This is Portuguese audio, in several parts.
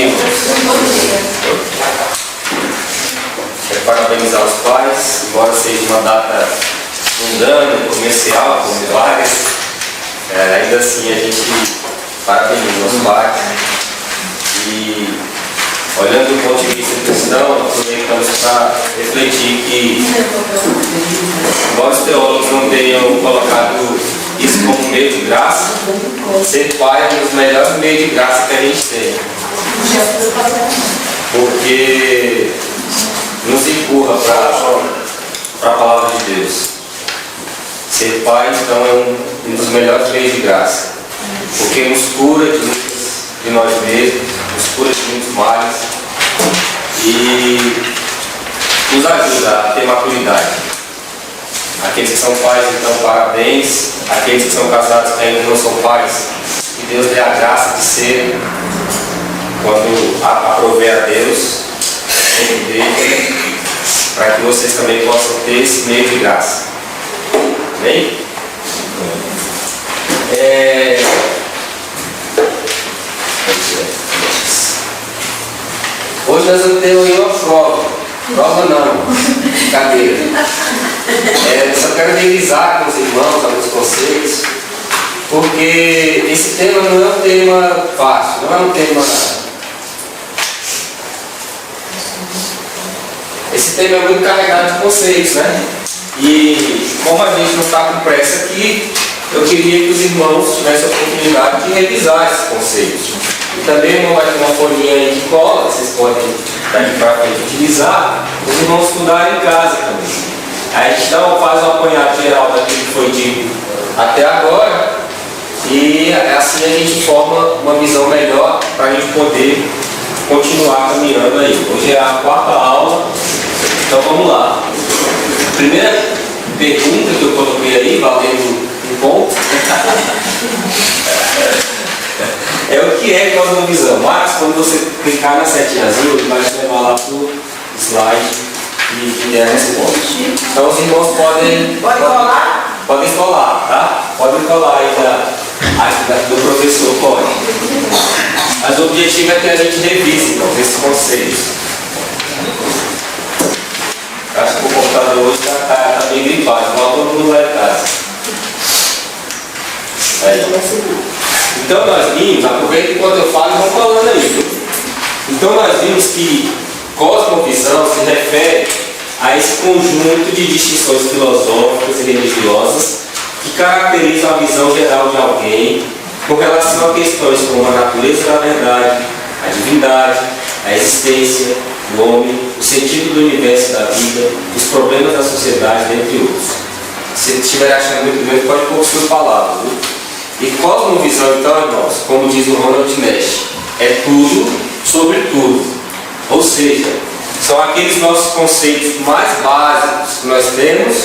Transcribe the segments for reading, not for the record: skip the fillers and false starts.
dia, irmãos. Quero parabenizar os pais, embora seja uma data mundana, comercial, com milagres, ainda assim a gente parabeniza os pais. E olhando do ponto de vista cristão, aproveitamos para refletir que, embora os teólogos não tenham colocado isso como meio de graça, ser pai é um dos melhores meios de graça que a gente tem. Porque nos empurra para a palavra de Deus. Ser pai, então, é um dos melhores meios de graça. Porque nos cura de nós mesmos, nos cura de muitos males e nos ajuda a ter maturidade. Aqueles que são pais, então, parabéns. Aqueles que são casados que ainda não são pais, que Deus dê a graça de ser, quando aprover a Deus, para que vocês também possam ter esse meio de graça. Amém? Hoje nós vamos ter uma prova. Prova não, cadeira. Só quero revisar com os irmãos alguns conceitos, porque esse tema não é um tema fácil, não é um tema. Esse tema é muito carregado de conceitos, né? E como a gente não está com pressa aqui, eu queria que os irmãos tivessem a oportunidade de revisar esses conceitos. E também o irmão vai ter uma folhinha aí de cola, que vocês podem daqui para frente utilizar, os irmãos estudarem em casa também. Aí a gente faz um apanhado geral daquilo que foi dito até agora, e assim a gente forma uma visão melhor para a gente poder continuar caminhando aí. Hoje é a 4ª aula, então vamos lá. Primeira pergunta que eu coloquei aí, valendo um ponto, é o que é cosmovisão. Marcos, quando você clicar na setinha azul, ele vai te levar lá para o slide e der a resposta. Então os irmãos podem colar? Podem colar, tá? Podem colar aí do professor, pode. Mas o objetivo é que a gente revise, então, esses conceitos. Acho que o computador hoje está bem gripado, igual todo mundo lá em casa. Então nós vimos, aproveita enquanto eu falo e vamos falando aí. Então nós vimos que cosmovisão se refere a esse conjunto de distinções filosóficas e religiosas que caracterizam a visão geral de alguém com relação a questões como a natureza da verdade, a divindade, a existência do homem, o sentido do universo e da vida, os problemas da sociedade, entre outros. Se estiver achando muito grande, pode pôr suas palavras. Viu? E cosmovisão, então, irmãos, como diz o Ronald Nash, é tudo sobre tudo. Ou seja, são aqueles nossos conceitos mais básicos que nós temos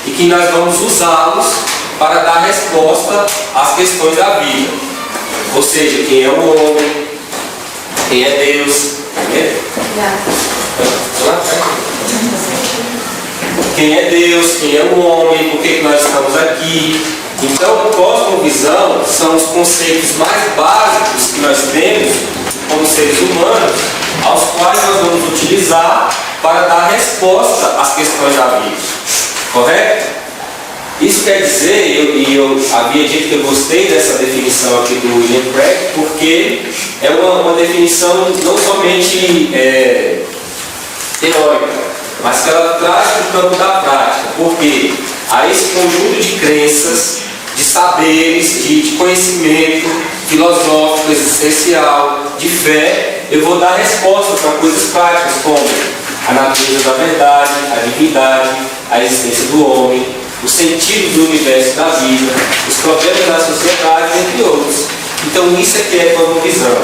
e que nós vamos usá-los para dar resposta às questões da vida. Ou seja, quem é o homem, quem é Deus, quem é Deus, quem é o homem, por que nós estamos aqui. Então, cosmovisão são os conceitos mais básicos que nós temos como seres humanos, aos quais nós vamos utilizar para dar resposta às questões da vida. Correto? Isso quer dizer, eu havia dito que eu gostei dessa definição aqui do William Craig, porque é uma definição não somente teórica, mas que ela traz para o campo da prática. Porque há esse conjunto de crenças, de saberes, de conhecimento filosófico, existencial, de fé, eu vou dar resposta para coisas práticas como a natureza da verdade, a divindade, a existência do homem, o sentido do universo e da vida, os problemas da sociedade, entre outros. Então isso aqui é cosmovisão.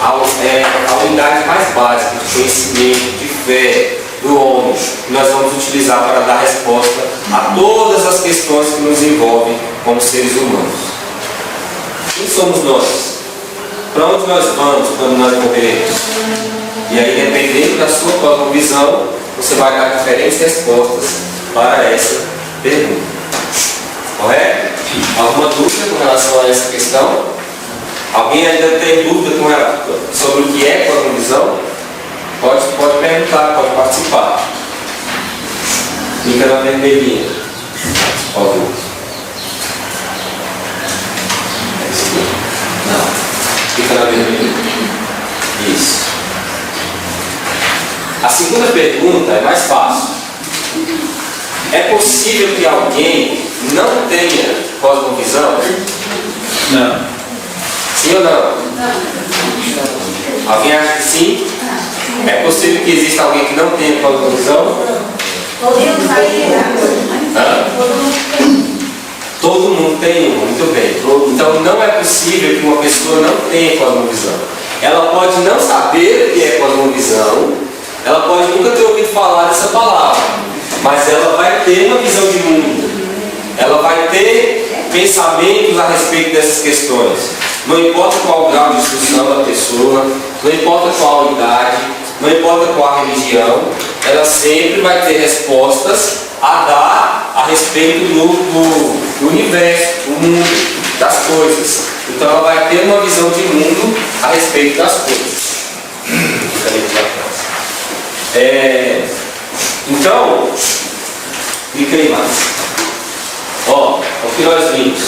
A unidade mais básica de conhecimento, de fé do homem, que nós vamos utilizar para dar resposta a todas as questões que nos envolvem como seres humanos. Quem somos nós? Para onde nós vamos quando nós morreremos? E aí, dependendo da sua cosmovisão, você vai dar diferentes respostas para essa pergunta. Correto? Alguma dúvida com relação a essa questão? Alguém ainda tem dúvida sobre o que é cosmovisão? Pode perguntar, pode participar. Fica na vermelhinha. Ó, não. Fica na vermelhinha. Isso. A segunda pergunta é mais fácil. É possível que alguém não tenha cosmovisão? Não. Sim ou não? Alguém acha que sim? É possível que exista alguém que não tenha cosmovisão? Todo mundo tem uma, muito bem. Então não é possível que uma pessoa não tenha cosmovisão. Ela pode não saber o que é cosmovisão, ela pode nunca ter ouvido falar dessa palavra, mas ela vai ter uma visão de mundo, ela vai ter pensamentos a respeito dessas questões. Não importa qual o grau de instrução da pessoa, não importa qual a idade, não importa qual a religião, ela sempre vai ter respostas a dar a respeito do universo, do mundo, das coisas. Então ela vai ter uma visão de mundo a respeito das coisas. Então, clica aí mais. Ó, o que nós vimos.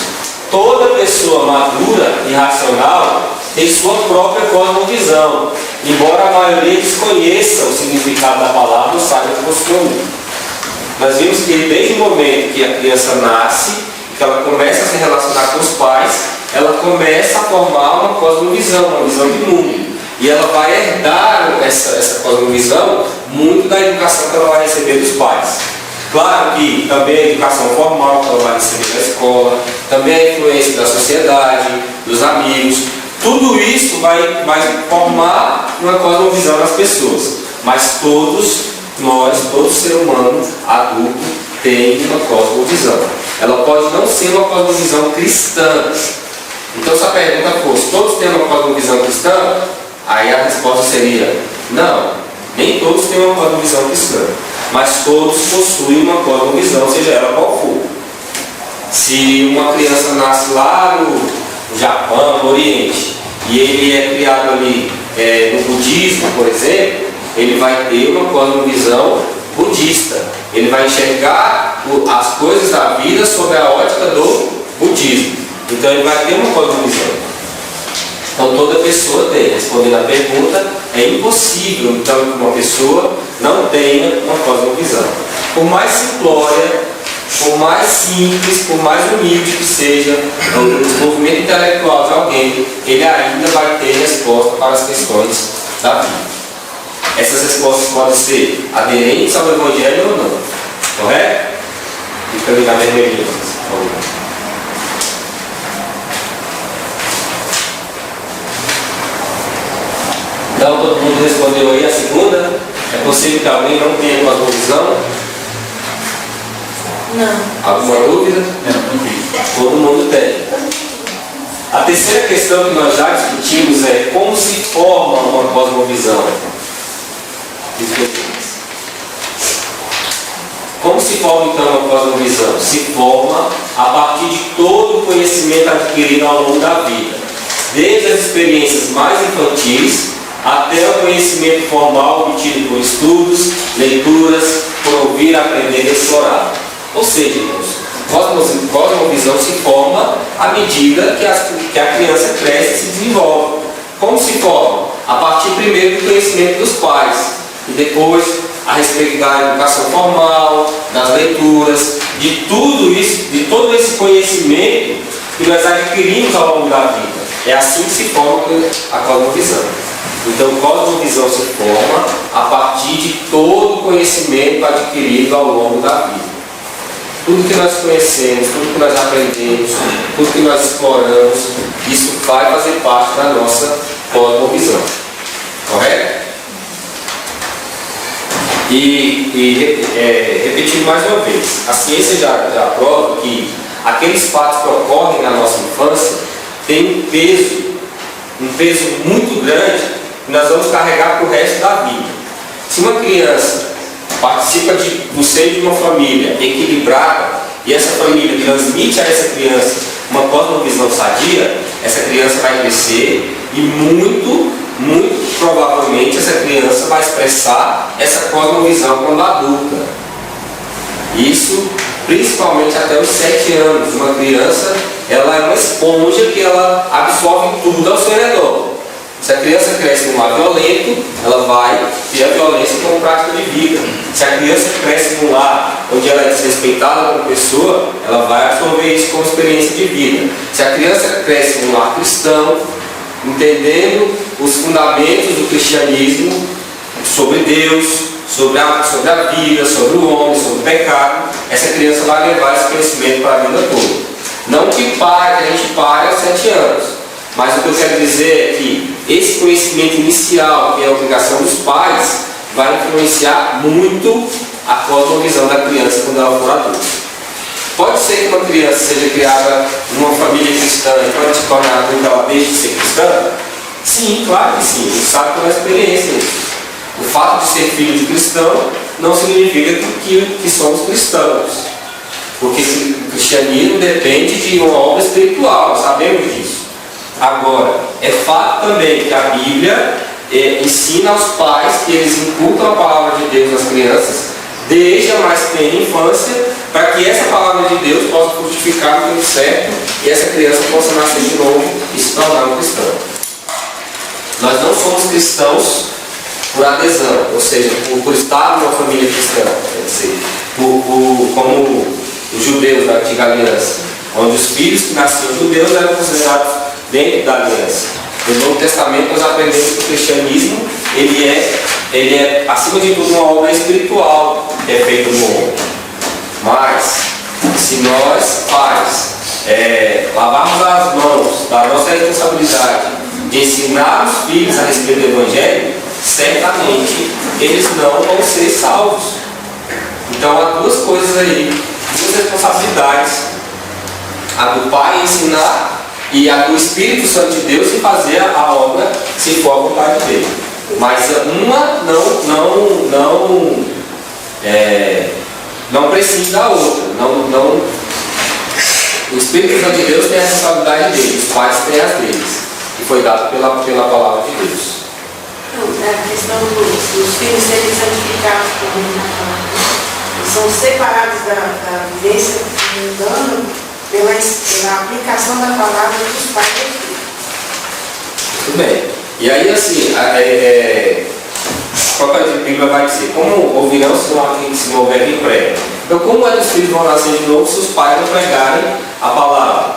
Toda pessoa madura e racional tem sua própria cosmovisão, embora a maioria desconheça o significado da palavra ou saiba que possui um. Nós vimos que desde o momento que a criança nasce, que ela começa a se relacionar com os pais, ela começa a formar uma cosmovisão, uma visão de mundo. E ela vai herdar essa cosmovisão muito da educação que ela vai receber dos pais. Claro que também a educação formal que ela vai receber da escola, também a influência da sociedade, dos amigos, tudo isso vai formar uma cosmovisão nas pessoas. Mas todo ser humano adulto tem uma cosmovisão. Ela pode não ser uma cosmovisão cristã. Então se a pergunta fosse, todos têm uma cosmovisão cristã? Aí a resposta seria, não, nem todos têm uma cosmovisão cristã, mas todos possuem uma cosmovisão, seja ela qual for. Se uma criança nasce lá no Japão, no Oriente, e ele é criado ali no budismo, por exemplo, ele vai ter uma cosmovisão budista. Ele vai enxergar as coisas da vida sob a ótica do budismo. Então ele vai ter uma cosmovisão. Então toda pessoa tem. Respondendo a pergunta, é impossível então que uma pessoa não tenha uma cosmovisão. Por mais simplória, por mais simples, por mais humilde que seja o desenvolvimento intelectual de alguém, ele ainda vai ter resposta para as questões da vida. Essas respostas podem ser aderentes ao Evangelho ou não. Correto? Fica ali na vermelhinha, por favor. Então todo mundo respondeu aí a segunda. É possível que alguém não tenha cosmovisão? Não. Alguma dúvida? Não. Todo mundo tem. A terceira questão que nós já discutimos é como se forma uma cosmovisão. Como se forma então uma cosmovisão? Se forma a partir de todo o conhecimento adquirido ao longo da vida, desde as experiências mais infantis até o conhecimento formal obtido por estudos, leituras, por ouvir, aprender e explorar. Ou seja, cosmovisão se forma à medida que a criança cresce e se desenvolve. Como se forma? A partir primeiro do conhecimento dos pais e depois a respeito da educação formal, das leituras, de tudo isso, de todo esse conhecimento que nós adquirimos ao longo da vida. É assim que se forma a cosmovisão. Então, cosmovisão se forma a partir de todo o conhecimento adquirido ao longo da vida. Tudo que nós conhecemos, tudo que nós aprendemos, tudo que nós exploramos, isso vai fazer parte da nossa cosmovisão. Correto? Repetindo mais uma vez, a ciência já prova que aqueles fatos que ocorrem na nossa infância têm um peso muito grande que nós vamos carregar para o resto da vida. Se uma criança participa do seio de uma família equilibrada e essa família transmite a essa criança uma cosmovisão sadia, essa criança vai crescer e muito provavelmente essa criança vai expressar essa cosmovisão quando adulta. Isso principalmente até os 7 anos. Uma criança, ela é uma esponja que ela absorve tudo ao seu redor. Se a criança cresce num lar violento, ela vai ter a violência como prática de vida. Se a criança cresce num lar onde ela é desrespeitada como pessoa, ela vai absorver isso como experiência de vida. Se a criança cresce num lar cristão, entendendo os fundamentos do cristianismo sobre Deus, sobre a vida, sobre o homem, sobre o pecado, essa criança vai levar esse conhecimento para a vida toda. Não que a gente pare aos 7 anos, mas o que eu quero dizer é que esse conhecimento inicial, que é a obrigação dos pais, vai influenciar muito a cosmovisão da criança quando ela for adulta. Pode ser que uma criança seja criada numa família cristã e pode se tornar adulta, ela deixe de ser cristã? Sim, claro que sim, a gente sabe pela experiência isso. O fato de ser filho de cristão não significa que somos cristãos, porque o cristianismo depende de uma obra espiritual, nós sabemos disso. Agora, é fato também que a Bíblia ensina aos pais que eles inculcam a palavra de Deus nas crianças desde a mais tenra infância, para que essa palavra de Deus possa frutificar no tempo certo e essa criança possa nascer de novo e se tornar um cristão. Nós não somos cristãos por adesão, ou seja, por estar numa família cristã, quer dizer, como os judeus da antiga aliança, onde os filhos que nasciam judeus eram considerados dentro da aliança. No Novo Testamento nós aprendemos que o cristianismo ele é acima de tudo uma obra espiritual que é feita no homem. Mas se nós pais lavarmos as mãos da nossa responsabilidade de ensinar os filhos a respeito do Evangelho, certamente eles não vão ser salvos. Então há duas coisas aí, duas responsabilidades: a do pai em ensinar e a do Espírito Santo de Deus em fazer a obra se for a vontade dele. Mas uma não precisa da outra. O Espírito Santo de Deus tem a responsabilidade dele, os pais têm as deles, que foi dado pela palavra de Deus. A questão dos filhos serem santificados eles são separados da vivência mundana pela aplicação da palavra dos pais e dos filhos. Muito bem. E aí assim, qual que a Bíblia vai dizer? Como ouvirão se não houver quem prega? Então, como é que os filhos vão nascer de novo se os pais não pregarem a palavra?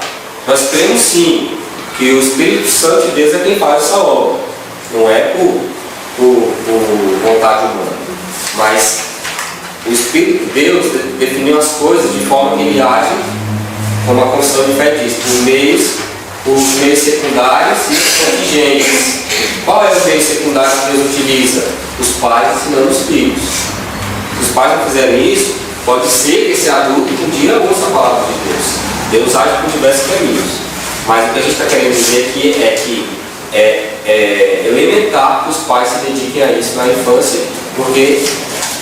Nós cremos sim que o Espírito Santo de Deus é quem faz essa obra. Não é por vontade humana. Mas o Espírito de Deus definiu as coisas de forma que ele age, como a confissão de fé diz, por meios secundários e contingentes. Qual é o meio secundário que Deus utiliza? Os pais ensinando os filhos. Se os pais não fizerem isso, pode ser que esse adulto um dia ouça a palavra de Deus. Deus age por diversos caminhos. Mas o que a gente está querendo dizer aqui é que é elementar que os pais se dediquem a isso na infância, porque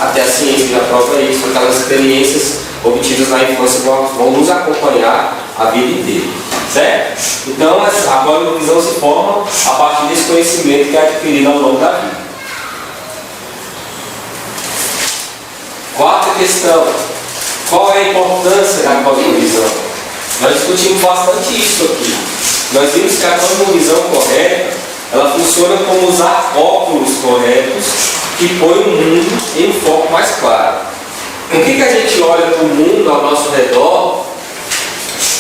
até a ciência já prova isso, aquelas experiências obtidas na infância vão nos acompanhar a vida inteira. Certo? Então a cosmovisão se forma a partir desse conhecimento que é adquirido ao longo da vida. Quarta questão: qual é a importância da cosmovisão? Nós discutimos bastante isso aqui. Nós vimos que a cosmovisão correta, ela funciona como usar óculos corretos que põem o mundo em um foco mais claro. Por que a gente olha para o mundo ao nosso redor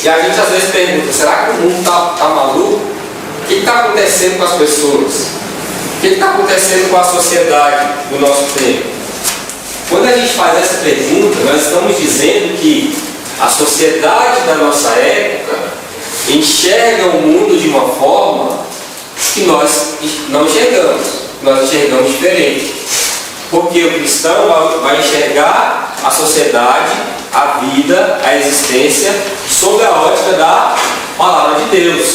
e a gente às vezes pergunta: será que o mundo está maluco? O que está acontecendo com as pessoas? O que está acontecendo com a sociedade do nosso tempo? Quando a gente faz essa pergunta, nós estamos dizendo que a sociedade da nossa época enxerga o mundo de uma forma que nós não enxergamos, nós enxergamos diferente. Porque o cristão vai enxergar a sociedade, a vida, a existência sob a ótica da palavra de Deus.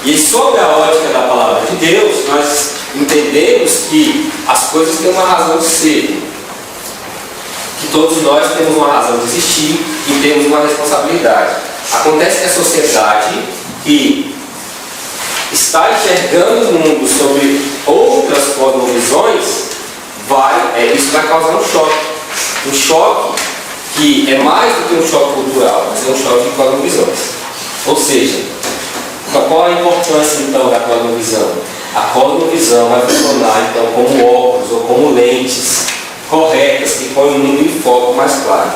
E sob a ótica da palavra de Deus, nós entendemos que as coisas têm uma razão de ser, que todos nós temos uma razão de existir e temos uma responsabilidade. Acontece que a sociedade que está enxergando o mundo sobre outras cosmovisões, isso vai causar um choque. Um choque que é mais do que um choque cultural, mas é um choque de cosmovisões. Ou seja, qual a importância então da cosmovisão? A cosmovisão vai funcionar então como óculos ou como lentes corretas que põem o mundo em foco mais claro.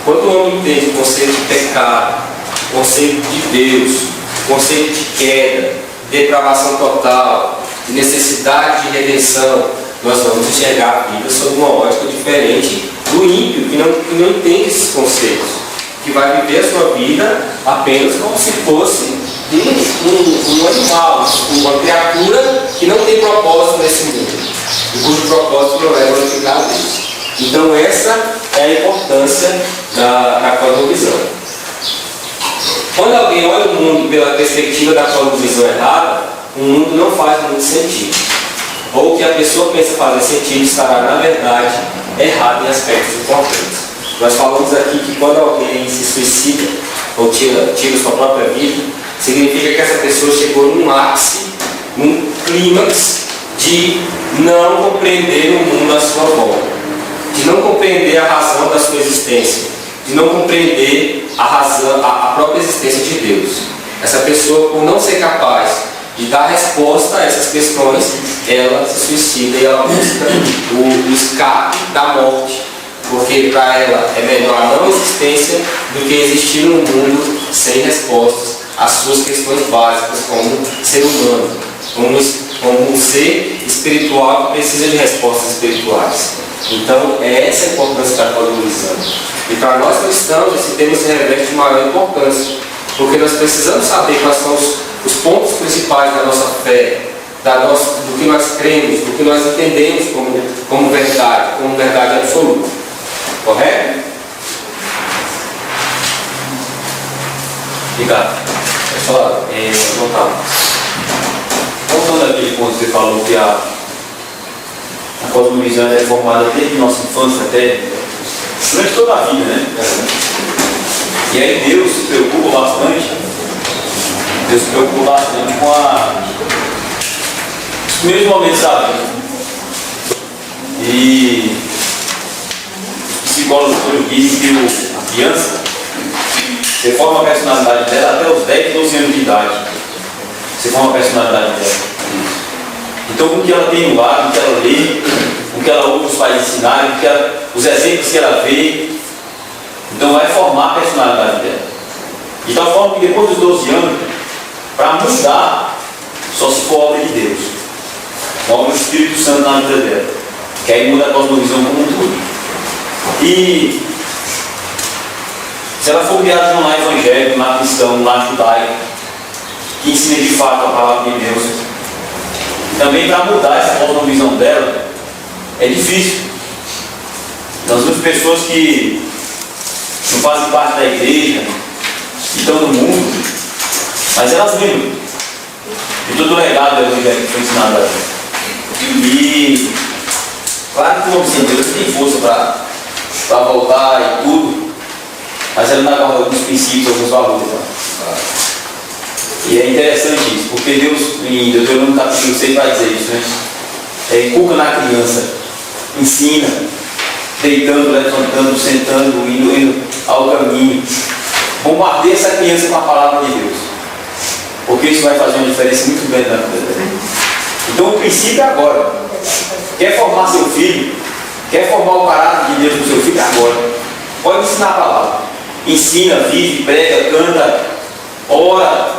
Quando o homem entende o conceito de pecado, o conceito de Deus, o conceito de queda, depravação total, de necessidade de redenção, nós vamos enxergar a vida sob uma ótica diferente do ímpio, que não entende esses conceitos, que vai viver a sua vida apenas como se fosse um animal, uma criatura que não tem propósito nesse mundo, e cujo propósito não é glorificar a Deus. Então essa é a importância da cosmovisão. Quando alguém olha o mundo pela perspectiva da cosmovisão errada, o mundo não faz muito sentido. Ou o que a pessoa pensa fazer sentido estará, na verdade, errado em aspectos importantes. Nós falamos aqui que quando alguém se suicida ou tira sua própria vida, significa que essa pessoa chegou num ápice, num clímax de não compreender o mundo à sua volta, de não compreender a razão da sua existência, de não compreender a própria existência de Deus. Essa pessoa, por não ser capaz de dar resposta a essas questões, ela se suicida e ela busca o escape da morte, porque para ela é melhor a não existência do que existir num mundo sem respostas às suas questões básicas como ser humano, como um ser espiritual que precisa de respostas espirituais. Então, é essa a importância da cosmovisão. E para nós cristãos, esse tema se reveste de maior importância, porque nós precisamos saber quais são os pontos principais da nossa fé, do que nós cremos, do que nós entendemos como verdade absoluta. Correto? Ricardo, Pessoal, voltando àquele ponto que você falou que a cosmovisão é formada desde nossa infância até durante toda a vida, né? E aí Deus se preocupa bastante. Deus se preocupa bastante com os primeiros momentos da vida. E os psicólogos dizem que a criança, você forma a personalidade dela até os 10, 12 anos de idade. Você forma a personalidade dela. Então, com o que ela tem no ar, com o que ela lê, com o que ela ouve os pais ensinarem, os exemplos que ela vê, então vai formar a personalidade dela. De tal forma que depois dos 12 anos, para mudar, só se for obra de Deus, obra do Espírito Santo na vida dela, que aí muda a cosmovisão como um todo. E se ela for criada num lar evangélico, num lar cristão, num lar judaico, que ensina de fato a palavra de Deus, também para mudar essa cosmovisão dela, é difícil. Nós vemos pessoas que não fazem parte da igreja, que estão no mundo, mas elas lembram de todo o legado do evangelho que foi ensinado a ela. E claro que o homem sem Deus tem força para voltar e tudo, mas ela não guarda alguns princípios, alguns valores. E é interessante isso, porque Deus, em Deuteronômio capítulo 6, vai dizer isso, né? Inculca na criança, ensina, deitando, levantando, sentando, indo ao caminho. Bombardeia essa criança com a palavra de Deus, porque isso vai fazer uma diferença muito grande na vida dela. Então o princípio é agora. Quer formar seu filho, quer formar o caráter de Deus no seu filho, é agora. Pode ensinar a palavra. Ensina, vive, prega, canta, ora,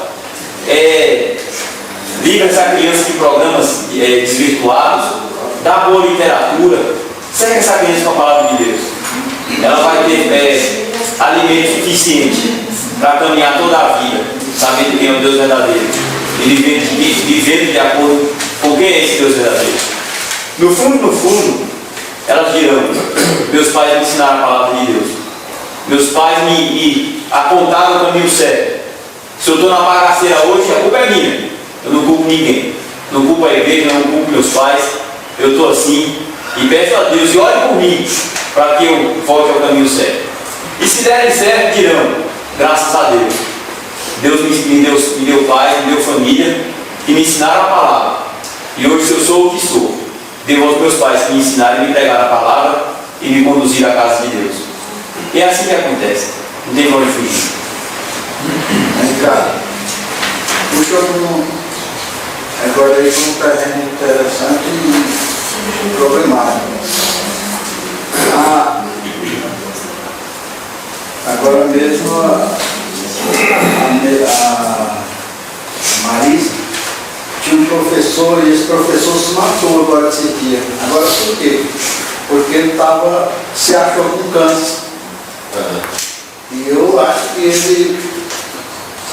livra essa criança de programas desvirtuados, dá boa literatura, segue essa criança com a palavra de Deus. Ela vai ter alimento suficiente para caminhar toda a vida, sabendo quem é o Deus verdadeiro e vivendo de acordo com quem é esse Deus verdadeiro. No fundo, elas dirão: meus pais me ensinaram a palavra de Deus, meus pais me apontaram o caminho certo. Se eu estou na bagaceira hoje, a culpa é minha. Eu não culpo ninguém. Não culpo a igreja, não culpo meus pais. Eu estou assim. E peço a Deus, e ore por mim, para que eu volte ao caminho certo. E se derem certo, dirão: graças a Deus. Deus me deu pai, me deu família, que me ensinaram a palavra. E hoje eu sou o que sou. Devo aos meus pais que me ensinaram e me pregaram a palavra e me conduziram à casa de Deus. E é assim que acontece. Não tem pra onde fugir. Cara, puxa agora aí um terreno interessante e problemático. Agora mesmo a Marisa tinha um professor e esse professor se matou agora esse dia. Agora por quê? Porque ele se achou com câncer. E eu acho que ele,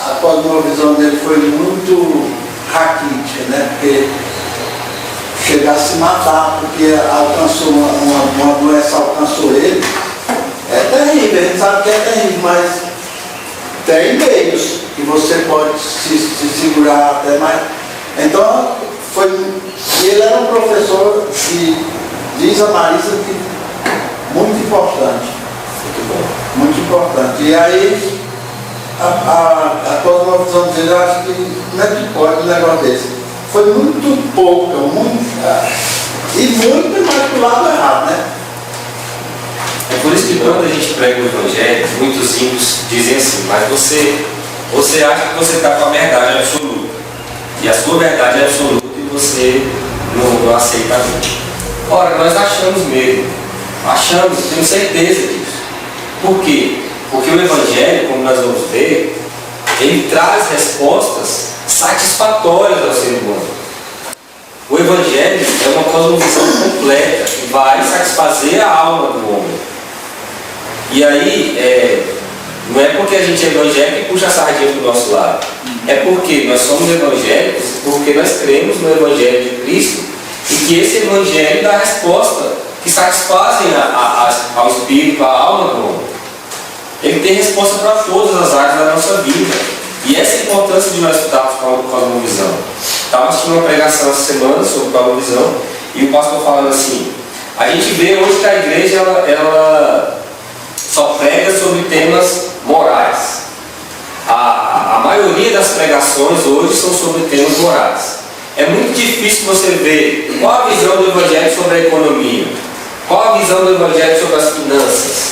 a cosmovisão dele foi muito raquítica, né? Porque chegar a se matar, porque alcançou uma doença alcançou ele, é terrível, a gente sabe que é terrível, mas tem meios que você pode se segurar até mais. Então, ele era um professor que diz a Marisa que muito importante. Muito importante. E aí, a cosmovisão dele, eu acho que não é que pode um negócio desse. Foi muito pouca, e muito mais pro lado errado, né? É por isso que quando a gente prega o Evangelho, muitos ímpios dizem assim, mas você acha que você está com a verdade absoluta. E a sua verdade é absoluta e você não aceita a gente. Ora, nós achamos mesmo. Achamos, temos certeza disso. Por quê? Porque o Evangelho, como nós vamos ver, ele traz respostas satisfatórias ao ser humano. O Evangelho é uma cosmovisão completa que vai satisfazer a alma do homem. E aí, não é porque a gente é evangélico que puxa a sardinha para o nosso lado. É porque nós somos evangélicos, porque nós cremos no Evangelho de Cristo e que esse Evangelho dá resposta que satisfazem ao espírito, à alma do homem. Ele tem resposta para todas as áreas da nossa vida. E essa é a importância de nós estudarmos cosmovisão. Estava assistindo uma pregação essa semana sobre cosmovisão e o pastor falando assim, a gente vê hoje que a igreja ela só prega sobre temas morais. A maioria das pregações hoje são sobre temas morais. É muito difícil você ver qual a visão do Evangelho sobre a economia, qual a visão do Evangelho sobre as finanças,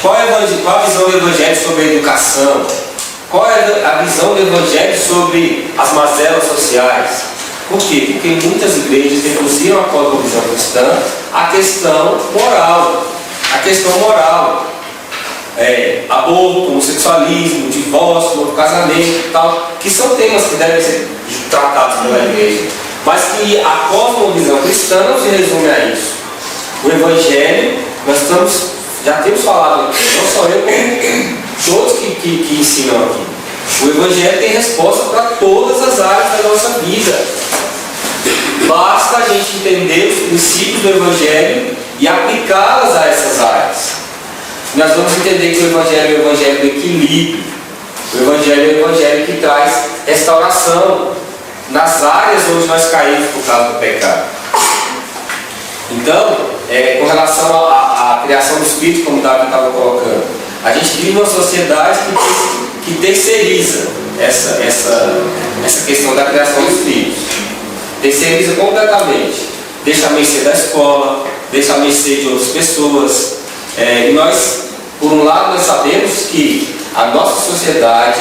qual a visão do Evangelho sobre a educação, qual é a visão do Evangelho sobre as mazelas sociais. Por quê? Porque muitas igrejas reduziram a cosmovisão cristã à questão moral. A questão moral. Aborto, homossexualismo, divórcio, novo casamento e tal, que são temas que devem ser tratados pela igreja, mas que a cosmovisão cristã não se resume a isso. O Evangelho, já temos falado aqui, não só eu, como todos que ensinam aqui. O Evangelho tem resposta para todas as áreas da nossa vida. Basta a gente entender os princípios do Evangelho e aplicá-las a essas áreas. Nós vamos entender que o Evangelho é o Evangelho do equilíbrio. O Evangelho é o Evangelho que traz restauração nas áreas onde nós caímos por causa do pecado. Então, com relação à criação do Espírito, como o Davi estava colocando, a gente vive uma sociedade que terceiriza essa questão da criação dos filhos. Terceiriza completamente. Deixa a mercê da escola, deixa a mercê de outras pessoas. E nós, por um lado, nós sabemos que a nossa sociedade,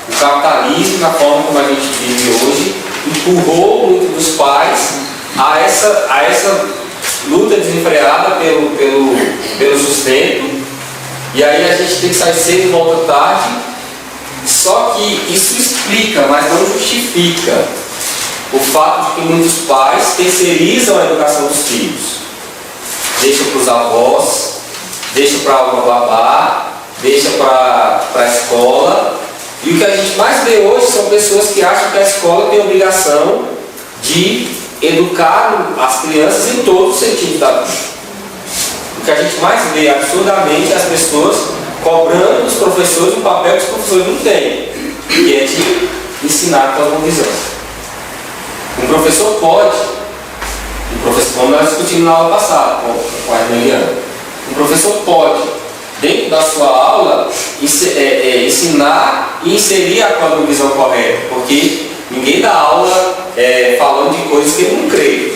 o capitalismo, na forma como a gente vive hoje, empurrou muito dos pais a essa luta desenfreada pelo sustento. E aí a gente tem que sair cedo e volta tarde. Só que isso explica, mas não justifica o fato de que muitos pais terceirizam a educação dos filhos. Deixam para os avós, deixa para uma babá, deixa para a escola. E o que a gente mais vê hoje são pessoas que acham que a escola tem a obrigação de educar as crianças em todos os sentidos da vida. O que a gente mais vê absurdamente é as pessoas cobrando dos professores um papel que os professores não têm, que é de ensinar com a cosmovisão. Um professor pode, como nós discutimos na aula passada com a Eliana, um professor pode, dentro da sua aula, ensinar ensinar e inserir a cosmovisão correta, porque ninguém dá aula falando de coisas que ele não crê.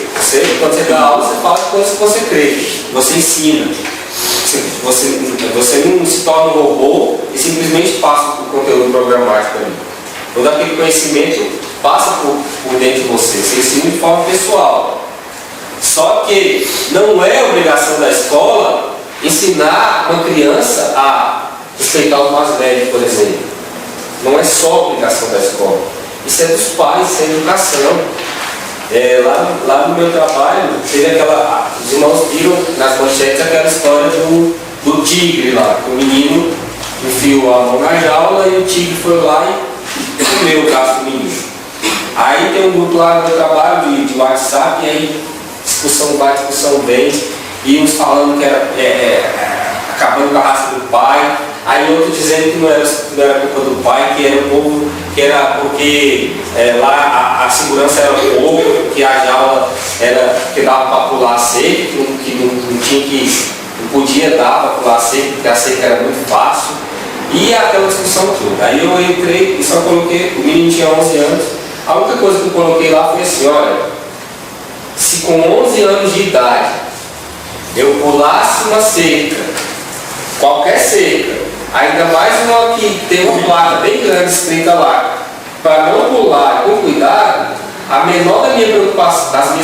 Quando você dá aula, você fala de coisas que você crê, você ensina. Você não se torna um robô e simplesmente passa o conteúdo programático ali. Todo aquele conhecimento passa por dentro de você, você ensina de forma pessoal. Só que não é obrigação da escola ensinar uma criança a respeitar os mais velhos, por exemplo. Não é só obrigação da escola. Isso é dos pais, isso é educação. Lá no meu trabalho, teve os irmãos viram nas manchetes aquela história do tigre lá, que o menino enfiou a mão na jaula e o tigre foi lá e comeu o braço do menino. Aí tem um grupo lá no meu trabalho de WhatsApp, e aí discussão vai, discussão vem, e uns falando que era acabando com a raça do pai, aí outro dizendo que não era culpa do pai, que era o povo, que era porque lá a segurança era pouco, que a jaula era que dava para pular seco, que não podia dar para pular seco, porque a seca era muito fácil, e aquela discussão toda. Aí eu entrei e só coloquei, o menino tinha 11 anos, a única coisa que eu coloquei lá foi assim: olha, se com 11 anos de idade eu pulasse uma cerca, qualquer cerca, ainda mais uma que tem uma placa bem grande escrita lá, para não pular com cuidado, a menor das minhas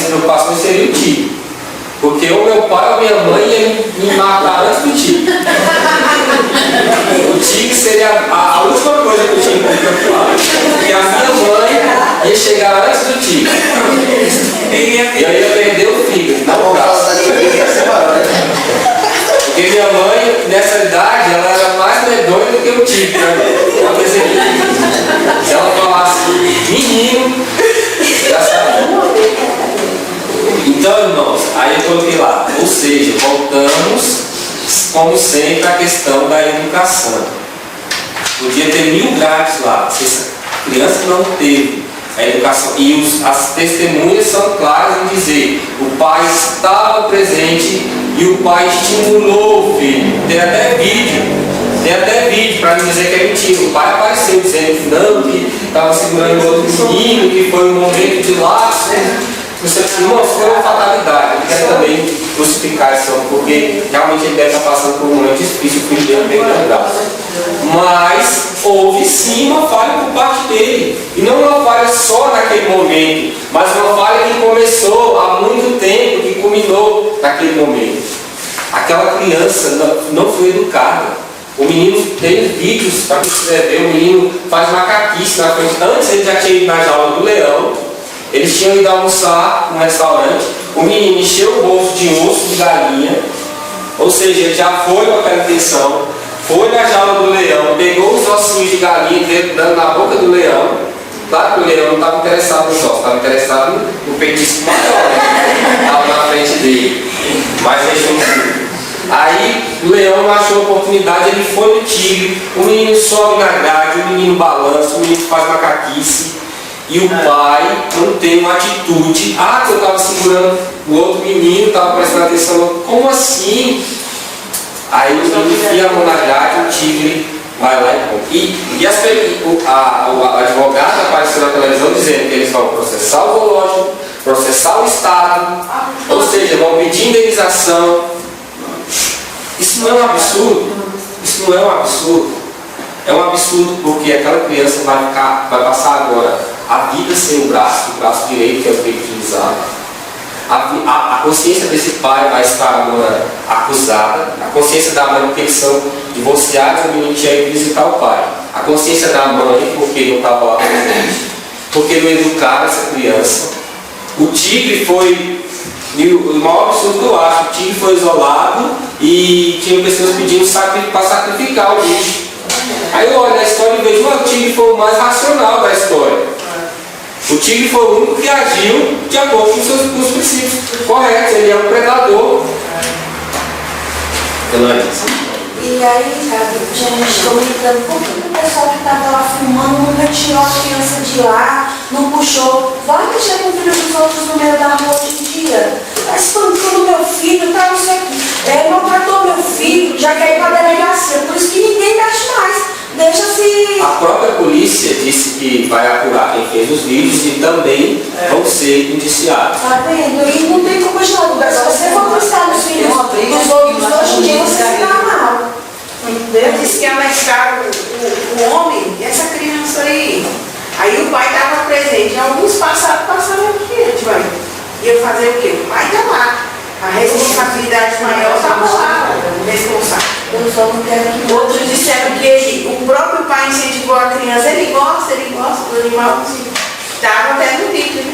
preocupações seria o tigre. Porque ou meu pai ou minha mãe ia me matar antes do tigre. O tigre seria a última coisa que eu tinha que me preocupar. Porque a minha mãe ia chegar antes do tigre. E eu ia perder o fígado, não o braço. Porque minha mãe, nessa idade, ela era mais medonha do que o tigre. Se ela falasse menino, já sabia. Então, irmãos, aí eu coloquei lá, ou seja, voltamos, como sempre, à questão da educação. Podia ter 1000 grades lá, se a criança não teve a educação. E as testemunhas são claras em dizer: o pai estava presente e o pai estimulou o filho. Tem até vídeo para me dizer que é mentira. O pai apareceu dizendo que não, que estava segurando o outro menino, que foi um momento de laço. Irmãos, foi uma fatalidade. Eu quero também crucificar esse homem, porque realmente ele deve estar passando por um momento difícil, o filho dele bem grandado. Mas houve sim uma falha por parte dele. E não uma falha só naquele momento, mas uma falha que começou há muito tempo, que culminou naquele momento. Aquela criança não foi educada. O menino tem vídeos para você ver, o menino faz macaquice na frente. Antes ele já tinha ido na jaula do leão. Eles tinham ido almoçar num restaurante, o menino encheu o bolso de osso de galinha, ou seja, ele já foi com aquela intenção, foi na jaula do leão, pegou os ossinhos de galinha dando na boca do leão. Claro que o leão não estava interessado nos ossos, estava interessado no petisco maior, né? Estava na frente dele, mas deixou tudo. Aí o leão não achou a oportunidade, ele foi no tigre, o menino sobe na grade, o menino balança, o menino faz macaquice. E o pai não tem uma atitude: ah, que eu estava segurando o outro menino, estava prestando atenção. Como assim? Aí o menino enfia a mão na grade, o tigre vai lá e compra. A advogada apareceu na televisão dizendo que eles vão processar o zoológico, processar o Estado, ou seja, vão pedir indenização. Isso não é um absurdo? Isso não é um absurdo? É um absurdo porque aquela criança vai passar agora a vida sem o braço direito, que é o que ele utilizava. A consciência desse pai vai estar agora acusada, a consciência da mãe, porque eles são divorciados, o menino tinha ido visitar o pai. A consciência da mãe, porque não estava lá presente, porque não educaram essa criança. O tigre foi, o maior absurdo que eu acho, o tigre foi isolado e tinha pessoas pedindo para sacrificar o bicho. Aí eu olho na história e vejo: o tigre foi o mais racional da história. O tigre foi o único que agiu de acordo com os princípios corretos. Ele é um predador. E aí, cara, tinha gente comentando: por que o pessoal que estava lá filmando nunca tirou a criança de lá, não puxou? Vai mexer com o filho dos outros no meio da rua hoje em dia. Está espancando meu filho, tá, não sei o que. Maltratou meu filho, já quer ir para a delegacia. Por isso que ninguém mexe mais. Deixa se disse que vai apurar quem fez os vídeos e também vão ser indiciados. Tá vendo? E não tem como continuar no lugar. Se você for buscar nos filhos dos outros hoje em dia, você se dá mal. Deus disse que é mais caro o homem e essa criança aí. Aí o pai estava presente. Alguns passaram aqui, gente, vai. Ia fazer o quê? O pai está lá. A responsabilidade maior estava lá, o responsável. Outros disseram que o próprio pai incentivou a criança. Ele gosta do animal. Estava até no vídeo, né?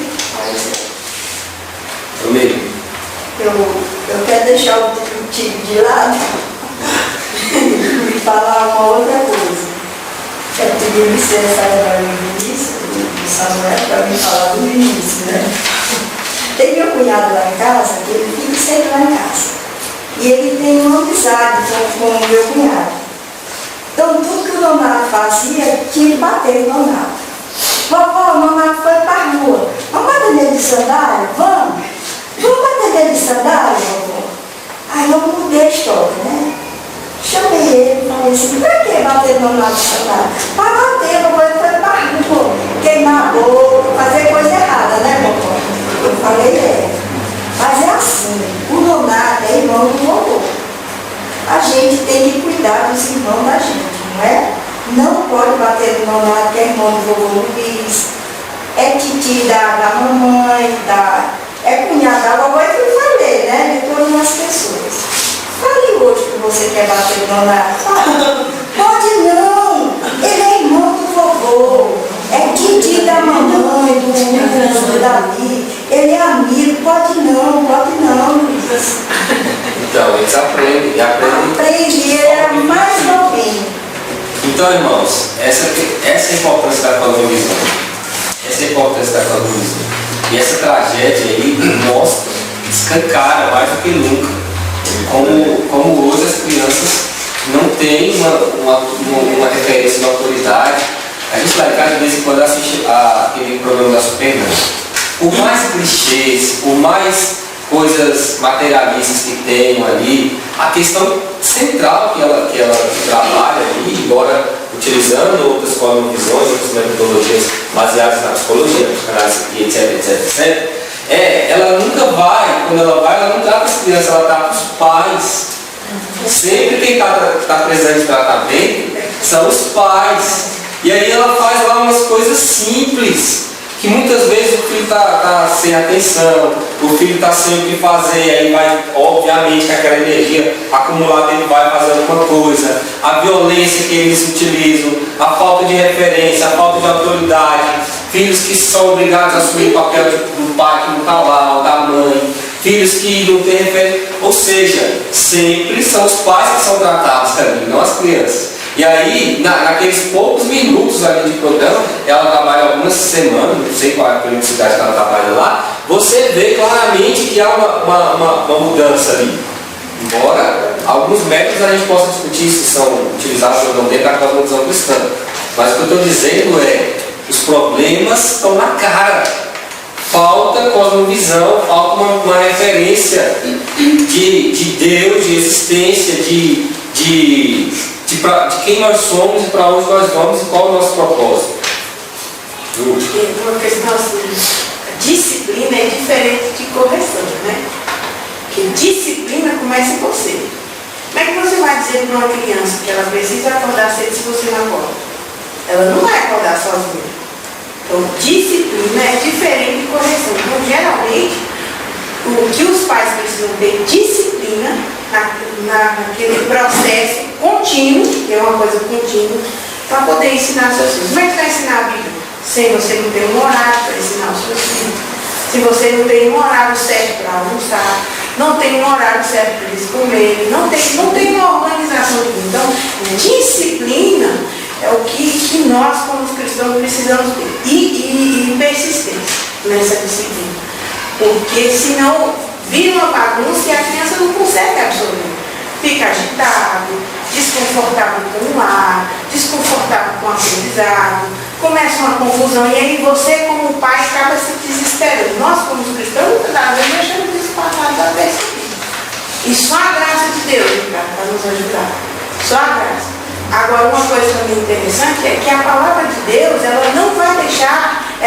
Eu quero deixar o tiro de lado e falar uma outra coisa. Eu pedi licença agora no início, do Samuel, para me falar do início, né? Tem meu cunhado lá em casa, que ele fica sempre lá em casa. E ele tem uma amizade com o meu cunhado. Então, tudo que o Donato fazia, tinha que bater no Donato. Vovó, o Donato foi para a rua. Vamos bater nele de sandália? Vamos? Vamos bater nele de sandália, vovó? Aí eu mudei a história, né? Chamei ele e falei assim, pra que bater no Donato de sandália? Para bater, vovó, ele foi para a rua. Queimar a boca, fazer coisa errada, né, vovó? Eu falei, mas é assim, o Donato é irmão do vovô. A gente tem que cuidar dos irmãos da gente, não é? Não pode bater no Donato, que é irmão do vovô Luiz, é titi da mamãe, é cunhada da vovó, é que eu falei, né? De todas as pessoas. Fale hoje que você quer bater no Donato. Pode não, ele é irmão do vovô, é titi da mamãe, do Davi. Ele é amigo, pode não, Luiz. Então, eles aprendem, e aprendem. Aprende, ele era mais novinho. Então, irmãos, essa é a importância da cosmovisão. Essa é a importância da cosmovisão. E essa tragédia aí mostra, escancara mais do que nunca, como hoje as crianças não têm uma referência de autoridade. A gente lá em casa, de vez em quando, assiste aquele programa da Superman. Por mais clichês, por mais coisas materialistas que tenham ali, a questão central que ela trabalha ali, embora utilizando outras cosmovisões, outras metodologias baseadas na psicologia, etc, ela nunca vai, quando ela vai, ela não trata as crianças, ela trata os pais. Sempre quem está presente no tratamento são os pais. E aí ela faz lá umas coisas simples, que muitas vezes o filho está sem atenção, o filho está sem o que fazer, aí vai, obviamente, que aquela energia acumulada ele vai fazer alguma coisa, a violência que eles utilizam, a falta de referência, a falta de autoridade, filhos que são obrigados a assumir o papel do pai que não está lá, ou da mãe, filhos que não têm referência, ou seja, sempre são os pais que são tratados ali, não as crianças. E aí, naqueles poucos minutos ali de programa, ela trabalha algumas semanas, não sei qual é a periodicidade que ela trabalha lá, você vê claramente que há uma mudança ali. Embora alguns métodos a gente possa discutir se são utilizados ou não dentro da cosmovisão cristã. Mas o que eu estou dizendo é, os problemas estão na cara. Falta cosmovisão, falta uma referência de Deus, de existência, de quem nós somos e para onde nós vamos e qual é o nosso propósito. Uma questão assim, disciplina é diferente de correção, né? Porque disciplina começa em você. Como é que você vai dizer para uma criança que ela precisa acordar cedo se você não acorda? Ela não vai acordar sozinha. Então, disciplina é diferente de correção. Então, geralmente, o que os pais precisam ter disciplina naquele processo contínuo, que é uma coisa contínua, para poder ensinar seus filhos. Como é que vai ensinar a Bíblia? Se você não tem um horário para ensinar os seus filhos, se você não tem um horário certo para almoçar, não tem um horário certo para eles comerem, não tem uma organização de vida. Então, disciplina é o que nós, como cristãos, precisamos ter. E persistência nessa disciplina. Porque senão vira uma bagunça e a criança não consegue absorver. Fica agitado, desconfortável com o ar, desconfortável com o aprendizado, começa uma confusão e aí você, como pai, acaba se desesperando. Nós, como cristãos, muitas das vezes deixamos isso passar da perspectiva. E só a graça de Deus, para nos ajudar. Só a graça. Agora, uma coisa também interessante é que a palavra de Deus, ela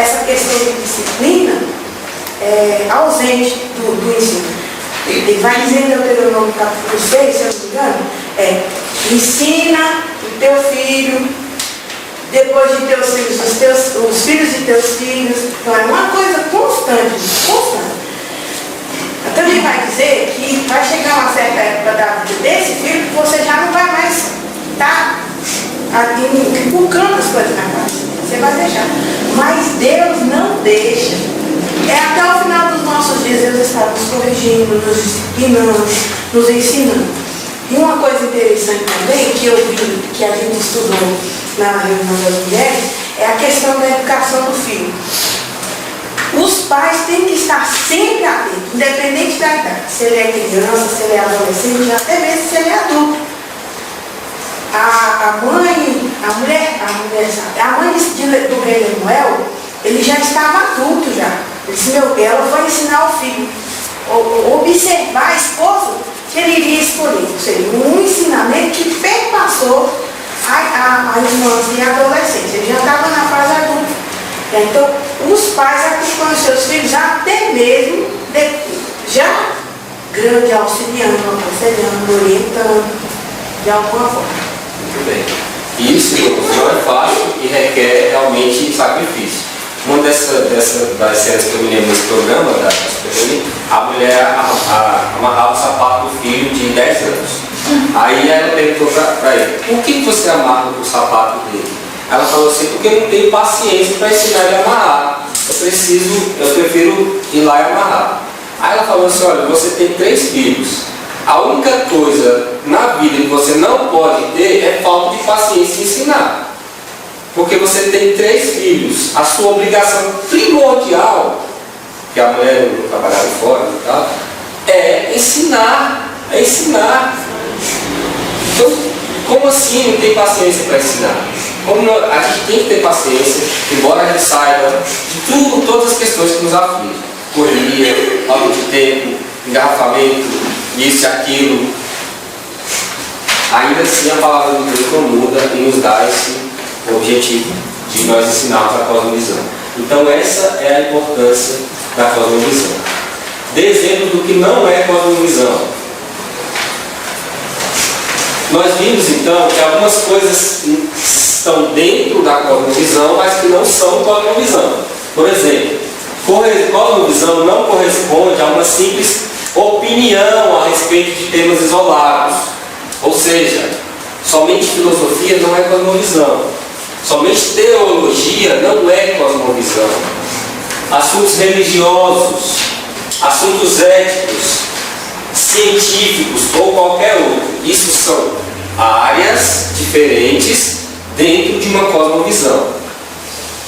essa questão de disciplina é ausente do ensino. Ele vai dizer em Deuteronômio capítulo 6, se eu não me engano, ensina o teu filho, depois de teus filhos, os filhos de teus filhos. Então é uma coisa constante, constante. Então ele vai dizer que vai chegar uma certa época da vida desse filho que você já não vai mais estar inculcando as coisas na casa. Você vai deixar. Mas Deus não deixa. É até o final dos nossos dias Deus está nos corrigindo, nos disciplinando, nos ensinando. E uma coisa interessante também, que eu vi, que a gente estudou na reunião das mulheres, é a questão da educação do filho. Os pais têm que estar sempre atentos, independente da idade. Se ele é criança, se ele é adolescente, até mesmo se ele é adulto. A mãe do rei Lemuel, ele já estava adulto já. Ele disse, ela vai ensinar o filho, observar a esposa que ele iria escolher. Ou seja, um ensinamento que perpassou a infância e a adolescência. Ele já estava na fase adulta. Então, os pais acompanham seus filhos até mesmo já grande, auxiliando, aconselhando, orientando, de alguma forma. Muito bem. Isso não é fácil e requer realmente sacrifício. Uma das cenas que eu me lembro nesse programa, a mulher amarrava o sapato do filho de 10 anos. Aí ela perguntou para ele, por que você amarra o sapato dele? Ela falou assim, porque eu não tenho paciência para ensinar ele a amarrar. Eu prefiro ir lá e amarrar. Aí ela falou assim, olha, você tem 3 filhos. A única coisa na vida que você não pode ter é falta de paciência de ensinar. Porque você tem 3 filhos. A sua obrigação primordial, que a mulher não trabalhava fora e tal, é ensinar. É ensinar. Então, como assim não tem paciência para ensinar? A gente tem que ter paciência, embora a gente saiba de todas as questões que nos afligem. Correria, falta de tempo, engarrafamento, isso e aquilo. Ainda assim a palavra de Deus não muda e nos dá esse objetivo de nós ensinarmos a cosmovisão. Então essa é a importância da cosmovisão. Dê exemplo do que não é cosmovisão. Nós vimos então que algumas coisas estão dentro da cosmovisão, mas que não são cosmovisão. Por exemplo, cosmovisão não corresponde a uma simples opinião a respeito de temas isolados. Ou seja, somente filosofia não é cosmovisão. Somente teologia não é cosmovisão. Assuntos religiosos, assuntos éticos, científicos ou qualquer outro, isso são áreas diferentes dentro de uma cosmovisão.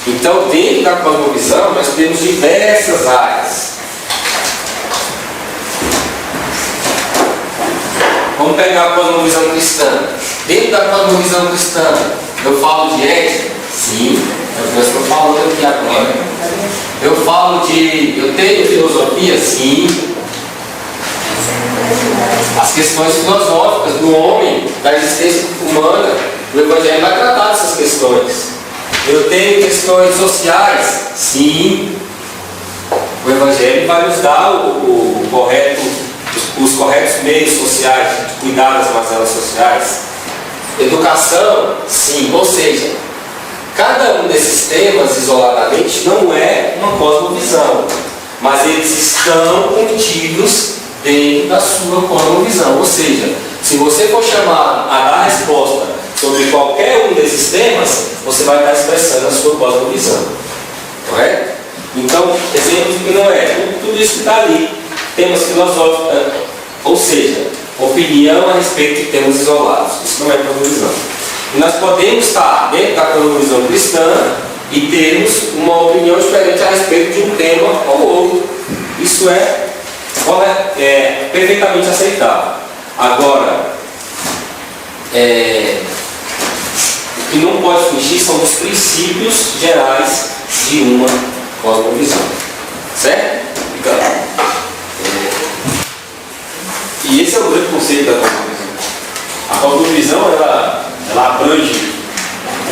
Então, dentro da cosmovisão, nós temos diversas áreas. Vamos pegar a cosmovisão cristã. Dentro da cosmovisão cristã, eu falo de ética? Sim, é o que nós estamos falando aqui agora. Eu tenho filosofia? Sim. As questões filosóficas do homem, da existência humana, o Evangelho vai tratar dessas questões. Eu tenho questões sociais? Sim. O Evangelho vai nos dar os corretos meios sociais de cuidar das mazelas sociais. Educação? Sim. Ou seja, cada um desses temas isoladamente não é uma cosmovisão, mas eles estão contidos dentro da sua cosmovisão. Ou seja, se você for chamado a dar resposta sobre qualquer um desses temas, você vai estar expressando a sua cosmovisão. Correto? Então, exemplo que não é tudo isso que está ali. Temas filosóficos, ou seja, opinião a respeito de temas isolados. Isso não é cosmovisão. E nós podemos estar dentro da cosmovisão cristã e termos uma opinião diferente a respeito de um tema ou outro. Isso é perfeitamente aceitável. Agora, o que não pode fugir são os princípios gerais de uma cosmovisão. Certo? E esse é o grande conceito da cosmovisão. A cosmovisão ela abrange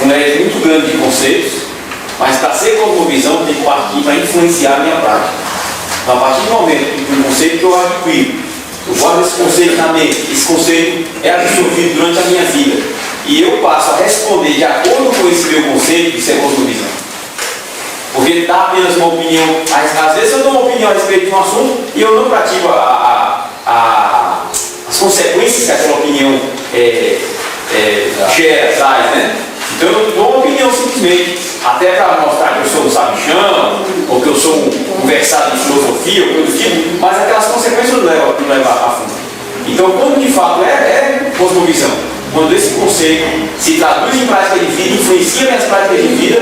um leque muito grande de conceitos, Mas para ser cosmovisão tem que partir para influenciar a minha prática. Então, a partir do momento que o conceito que eu adquiro, eu guardo esse conceito na mente, esse conceito é absorvido durante a minha vida, e eu passo a responder de acordo com esse meu conceito, isso é cosmovisão. Porque dá apenas uma opinião, às vezes eu dou uma opinião a respeito de um assunto e eu não pratico as consequências que aquela opinião gera, traz, né? Então eu dou uma opinião simplesmente, até para mostrar que eu sou um sabichão, ou que eu sou um versado em filosofia, ou coisa do tipo, mas aquelas consequências não levam a fundo. Então, quando de fato é cosmovisão, quando esse conceito se traduz em prática de vida, influencia minhas práticas de vida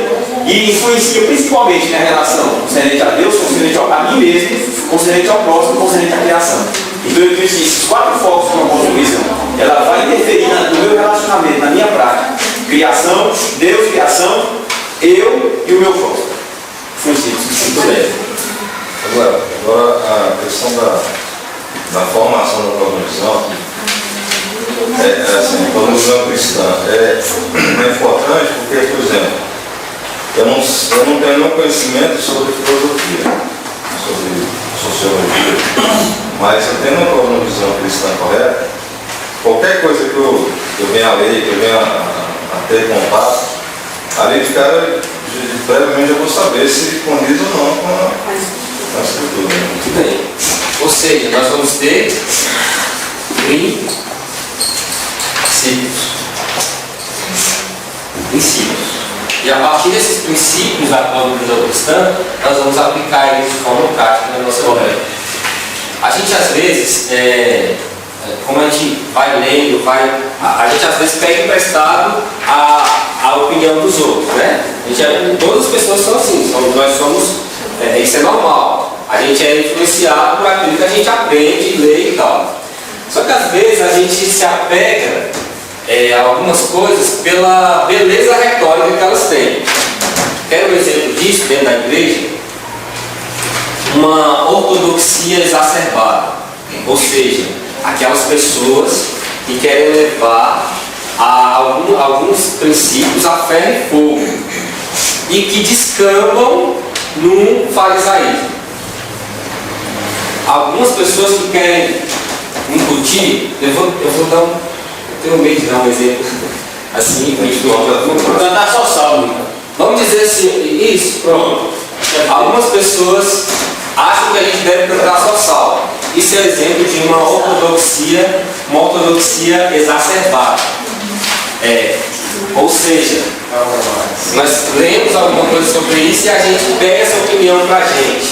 e influencia principalmente na relação concernente a Deus, concernente a mim mesmo, concernente ao próximo, concernente à criação. Então eu disse, esses 4 focos de uma cosmovisão, ela vai interferir no meu relacionamento, na minha prática. Criação, Deus, criação, eu e o meu próximo. Influencia, muito bem. Agora a questão da formação da cosmovisão, assim, a cosmovisão cristã é importante porque, por exemplo, eu não tenho nenhum conhecimento sobre filosofia, sobre sociologia, mas eu tenho uma cosmovisão cristã correta, qualquer coisa que eu venha a ler, que eu venha a ter contato, ali de cara, previamente eu vou saber se condiz ou não com a escritura. Muito bem. Ou seja, nós vamos ter princípios. E a partir desses princípios da cosmovisão cristã, nós vamos aplicar eles de forma prática na nossa vida. A gente às vezes, como a gente vai lendo, a gente às vezes pega emprestado a opinião dos outros, né? Todas as pessoas são assim, nós somos, isso é normal. A gente é influenciado por aquilo que a gente aprende, lê e tal. Só que às vezes a gente se apega a algumas coisas pela beleza retórica que elas têm. Quero um exemplo disso dentro da igreja? Uma ortodoxia exacerbada, ou seja, aquelas pessoas que querem levar a alguns princípios a ferro e fogo e que descambam num farisaísmo. Algumas pessoas que querem incutir, eu tenho medo de dar um exemplo assim, Vou cantar só salmo. vamos dizer assim, isso, pronto. Algumas pessoas acham que a gente deve cantar só salmo. Isso é exemplo de uma ortodoxia exacerbada. Ou seja, nós lemos alguma coisa sobre isso e a gente pega essa opinião pra gente.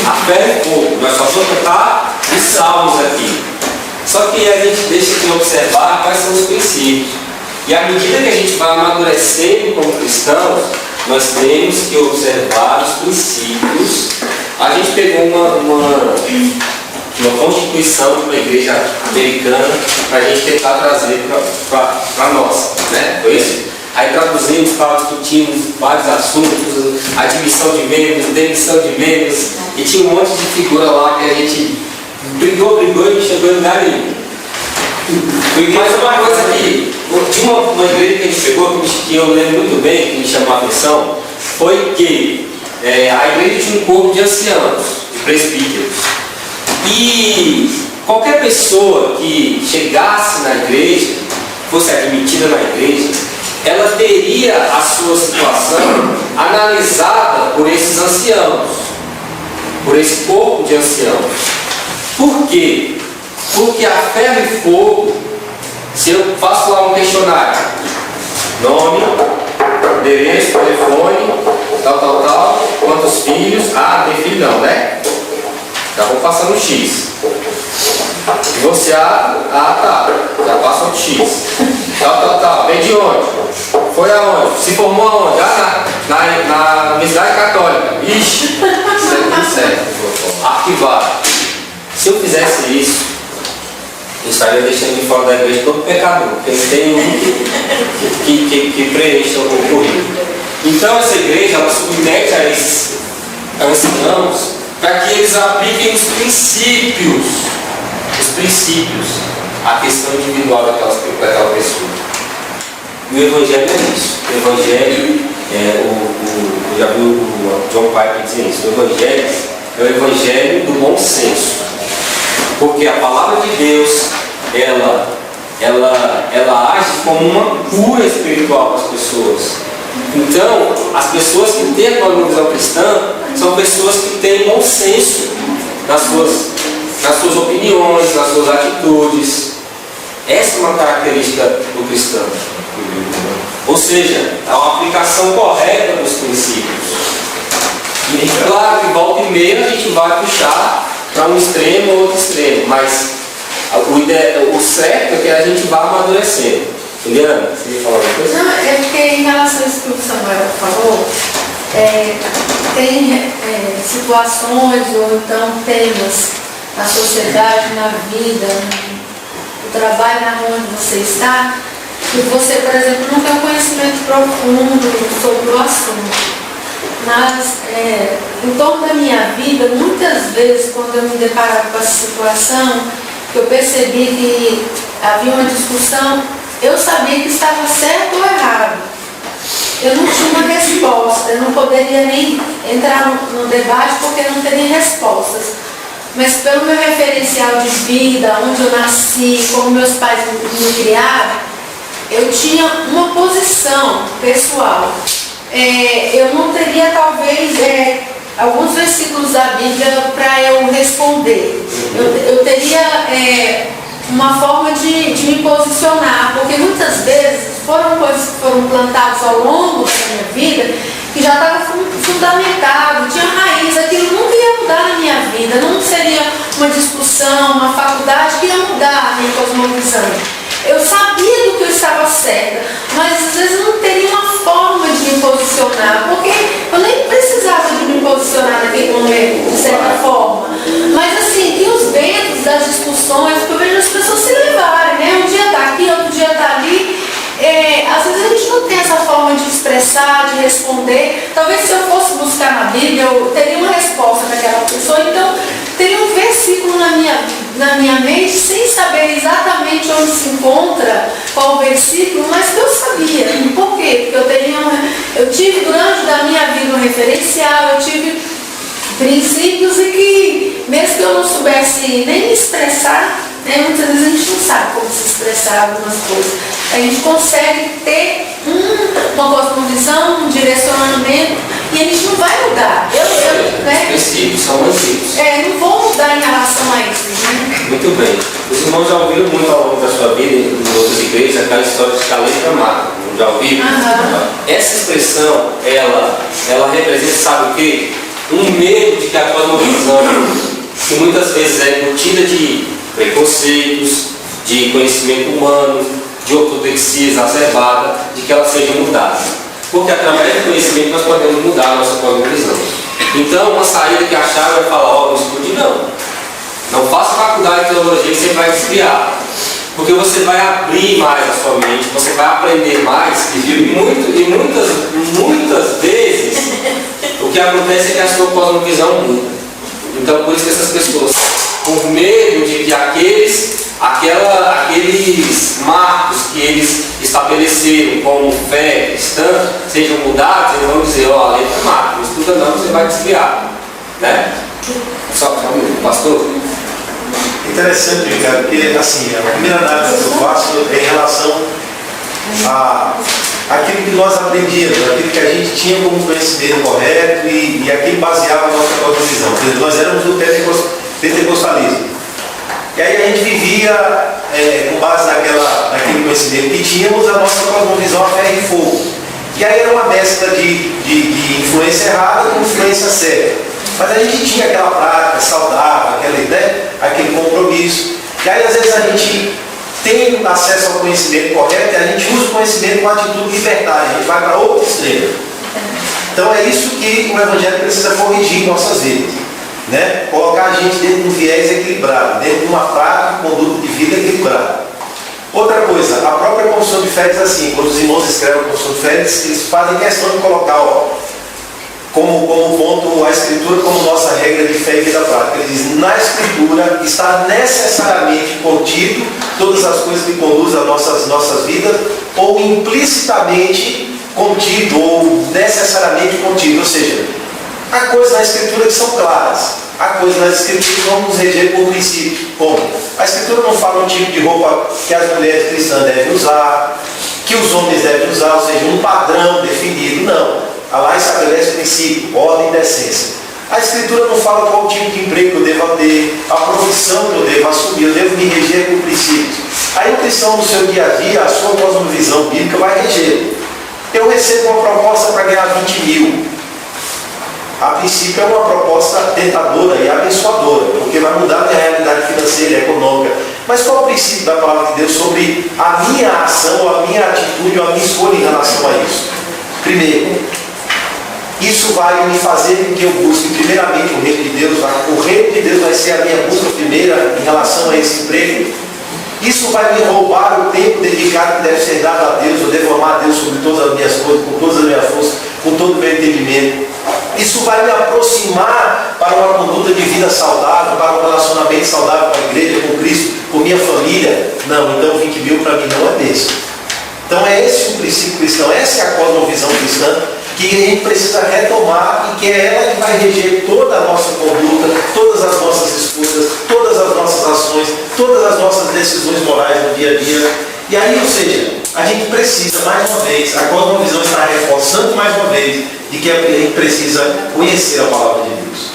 A fé é fogo, nós só vamos cantar os salmos aqui. Só que a gente deixa de observar quais são os princípios. E à medida que a gente vai amadurecendo como cristãos, nós temos que observar os princípios. A gente pegou uma constituição de uma igreja americana para a gente tentar trazer para nós, né? Foi isso? Aí traduzimos, discutimos vários assuntos, admissão de membros, demissão de membros, e tinha um monte de figura lá que a gente brigou e não chegou em lugar nenhum. Mas uma coisa que, tinha uma igreja que a gente pegou, que eu lembro muito bem, que me chamou a atenção, foi que a igreja tinha um corpo de anciãos, de presbíteros. E qualquer pessoa que chegasse na igreja, fosse admitida na igreja, ela teria a sua situação analisada por esses anciãos, por esse corpo de anciãos. Por quê? Porque a ferro e fogo, se eu faço lá um questionário, nome, endereço, telefone, tal, quantos filhos, não tem filho não, né? Já vou passando um X. E você, tá, já passa um X. Tal, vem de onde? Foi aonde? Se formou aonde? Na Universidade Católica. Ixi, certo. Arquivado. Se eu fizesse isso, eu estaria deixando de fora da igreja todo pecador, porque não tem um que preencha o currículo. Então essa igreja, ela submete a esses anciãos para que eles apliquem os princípios, a questão individual daquela pessoa. E o Evangelho é isso. O Evangelho Eu já vi o John Piper dizendo isso, o Evangelho é o Evangelho do bom senso. Porque a palavra de Deus, ela age como uma cura espiritual para as pessoas. Então, as pessoas que têm a cosmovisão cristã são pessoas que têm bom senso nas suas opiniões, nas suas atitudes. Essa é uma característica do cristão. Ou seja, é uma aplicação correta dos princípios. E claro que volta e meia a gente vai puxar para um extremo ou outro extremo, mas o certo é que a gente vá amadurecendo. Juliana, você ia falar alguma coisa? Não, é porque em relação a isso que o Samuel falou, tem situações ou então temas na sociedade, na vida, no trabalho, na onde você está, que você, por exemplo, não tem um conhecimento profundo sobre o assunto. Mas, em torno da minha vida, muitas vezes, quando eu me deparava com essa situação, eu percebi que havia uma discussão, eu sabia que estava certo ou errado. Eu não tinha uma resposta, eu não poderia nem entrar no debate porque não teria respostas. Mas pelo meu referencial de vida, onde eu nasci, como meus pais me criaram, eu tinha uma posição pessoal. Eu não teria talvez alguns versículos da Bíblia para eu responder. Eu teria uma forma de me posicionar, porque muitas vezes foram coisas que foram plantadas ao longo da minha vida que já estava fundamentado, tinha raiz, aquilo nunca ia mudar na minha vida, não seria uma discussão, uma faculdade que ia mudar a minha cosmovisão. Eu sabia do que eu estava certa, mas às vezes eu não teria uma forma de me posicionar, porque eu nem precisava de me posicionar naquele momento, de certa forma. Mas assim, tem os ventos das discussões, porque eu vejo as pessoas se levarem, né? Um dia está aqui, outro dia está ali. Às vezes a gente não tem essa forma de expressar, de responder. Talvez se eu fosse buscar na Bíblia, eu teria uma resposta para aquela pessoa. Então, teria um versículo na minha mente, sem saber exatamente onde se encontra, qual o versículo, mas que eu sabia. Por quê? Porque eu tive durante a minha vida um referencial, eu tive princípios e que, mesmo que eu não soubesse nem me expressar, muitas vezes a gente não sabe como se expressar algumas coisas. A gente consegue ter uma cosmovisão, um direcionamento, e a gente não vai mudar. Os princípios são antigos. Não vou mudar em relação a isso. Né? Muito bem. Os irmãos já ouviram muito ao longo da sua vida, em outras igrejas, aquela história de caleta mata. Já ouviram? Essa expressão, ela representa, sabe o quê? Um medo de que a cosmovisão, que muitas vezes é embutida de preconceitos, de conhecimento humano, de ortodoxia exacerbada, de que ela seja mudada. Porque através do conhecimento nós podemos mudar a nossa cosmovisão. Então, uma saída que acharam é falar, não estude não. Não faça faculdade de teologia que você vai desviar. Porque você vai abrir mais a sua mente, você vai aprender mais, e muitas vezes o que acontece é que a sua cosmovisão muda. Então, por isso que essas pessoas, por medo de que aqueles marcos que eles estabeleceram como fé cristã sejam mudados, eles vão dizer, a letra marca, não estuda não, você vai desviar. Né? Só um minuto, pastor. Interessante, Ricardo, porque assim, a primeira análise que eu faço é em relação àquilo que nós aprendíamos, aquilo que a gente tinha como conhecimento correto e aquilo baseava a nossa cosmovisão. Por exemplo, nós éramos do pentecostalismo. E aí a gente vivia com base naquele conhecimento que tínhamos, a nossa cosmovisão a ferro e fogo. E aí era uma mescla de influência errada com influência certa. Mas a gente tinha aquela prática saudável, aquele compromisso. E aí às vezes a gente tem acesso ao conhecimento correto e a gente usa o conhecimento com atitude libertária, a gente vai para outro extremo. Então é isso que o Evangelho precisa corrigir em nossas vidas. Né? Colocar a gente dentro de um viés equilibrado, dentro de uma prática, conduta de vida equilibrada. Outra coisa, a própria confissão de fé diz assim, quando os irmãos escrevem a confissão de fé, eles fazem questão de colocar como ponto a Escritura como nossa regra de fé e vida prática. Ele diz, na Escritura está necessariamente contido todas as coisas que conduzem às nossas vidas, ou implicitamente contido ou necessariamente contido, ou seja, há coisas na Escritura que são claras, há coisas nas Escrituras que vão nos reger por princípio. Como? A Escritura não fala um tipo de roupa que as mulheres cristãs devem usar, que os homens devem usar, ou seja, um padrão definido, não. Lá estabelece princípio, ordem e decência. A Escritura não fala qual tipo de emprego eu devo ter, a profissão que eu devo assumir, eu devo me reger por princípios. Aí o cristão no seu dia a dia, a sua cosmovisão bíblica vai reger. Eu recebo uma proposta para ganhar 20 mil. A princípio é uma proposta tentadora e abençoadora, porque vai mudar a minha realidade financeira e econômica. Mas qual é o princípio da palavra de Deus sobre a minha ação, a minha atitude, a minha escolha em relação a isso? Primeiro, isso vai me fazer com que eu busque primeiramente o reino de Deus. O reino de Deus vai ser a minha busca primeira em relação a esse emprego. Isso vai me roubar o tempo dedicado que deve ser dado a Deus. Eu devo amar a Deus sobre todas as minhas coisas, com todas as minhas forças, com todo o meu entendimento. Isso vai me aproximar para uma conduta de vida saudável, para um relacionamento saudável com a igreja, com Cristo, com minha família. Não, então 20 mil para mim não é desse. Então é esse o princípio cristão, essa é a cosmovisão cristã que a gente precisa retomar e que é ela que vai reger toda a nossa conduta, todas as nossas escolhas, todas as nossas ações, todas as nossas decisões morais no dia a dia. E aí, ou seja, a gente precisa, mais uma vez, a cosmovisão está reforçando mais uma vez, de que a gente precisa conhecer a palavra de Deus.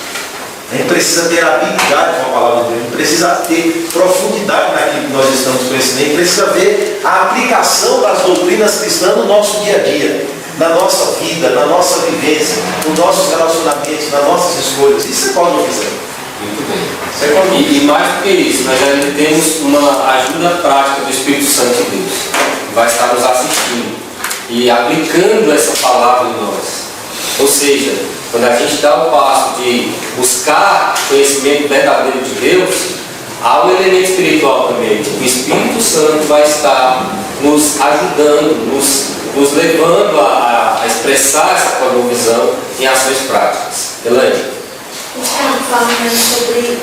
A gente precisa ter habilidade com a palavra de Deus, a gente precisa ter profundidade naquilo que nós estamos conhecendo, a gente precisa ver a aplicação das doutrinas cristãs no nosso dia a dia, na nossa vida, na nossa vivência, nos nossos relacionamentos, nas nossas escolhas. Isso é cosmovisão. Muito bem. E mais do que isso, nós já temos uma ajuda prática do Espírito Santo de Deus, que vai estar nos assistindo e aplicando essa palavra em nós. Ou seja, quando a gente dá o passo de buscar conhecimento verdadeiro de Deus, há um elemento espiritual também. O Espírito Santo vai estar nos ajudando, nos levando a expressar essa cosmovisão em ações práticas. Elaine? Estava falando sobre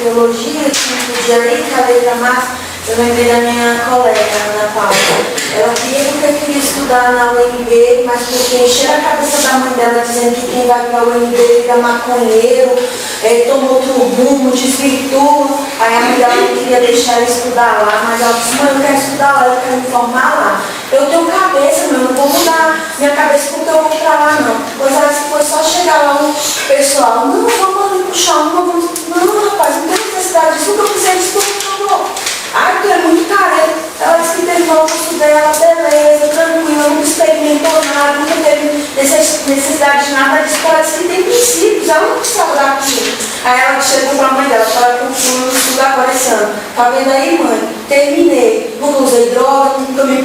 teologia, tipo de letra, letra massa. Eu lembrei da minha colega, Ana Paula. Ela queria porque queria estudar na UNB, mas porque encheram a cabeça da mãe dela dizendo que quem vai para a UNB vira maconheiro, tomou outro rumo, desvirtuou. Aí a mãe dela não queria deixar ela estudar lá, mas ela disse: mãe, eu quero estudar lá, eu quero me formar lá. Eu tenho cabeça, meu, não vou mudar minha cabeça porque eu vou para lá, não. Pois ela disse: foi só chegar lá o pessoal: não, vamos ali puxar, não, rapaz, não tem necessidade disso, nunca fizer isso, por favor. Ai, tu é muito careta. Ela disse que terminou o curso dela, beleza, tranquila, nunca experimentou nada, nunca teve necessidade de nada disso. Ela disse que tem princípios, ela não precisava daquilo. Aí ela chegou para a mãe dela, para que eu fui estudar agora esse ano. Tá vendo aí, mãe? Terminei. Nunca usei droga, nunca me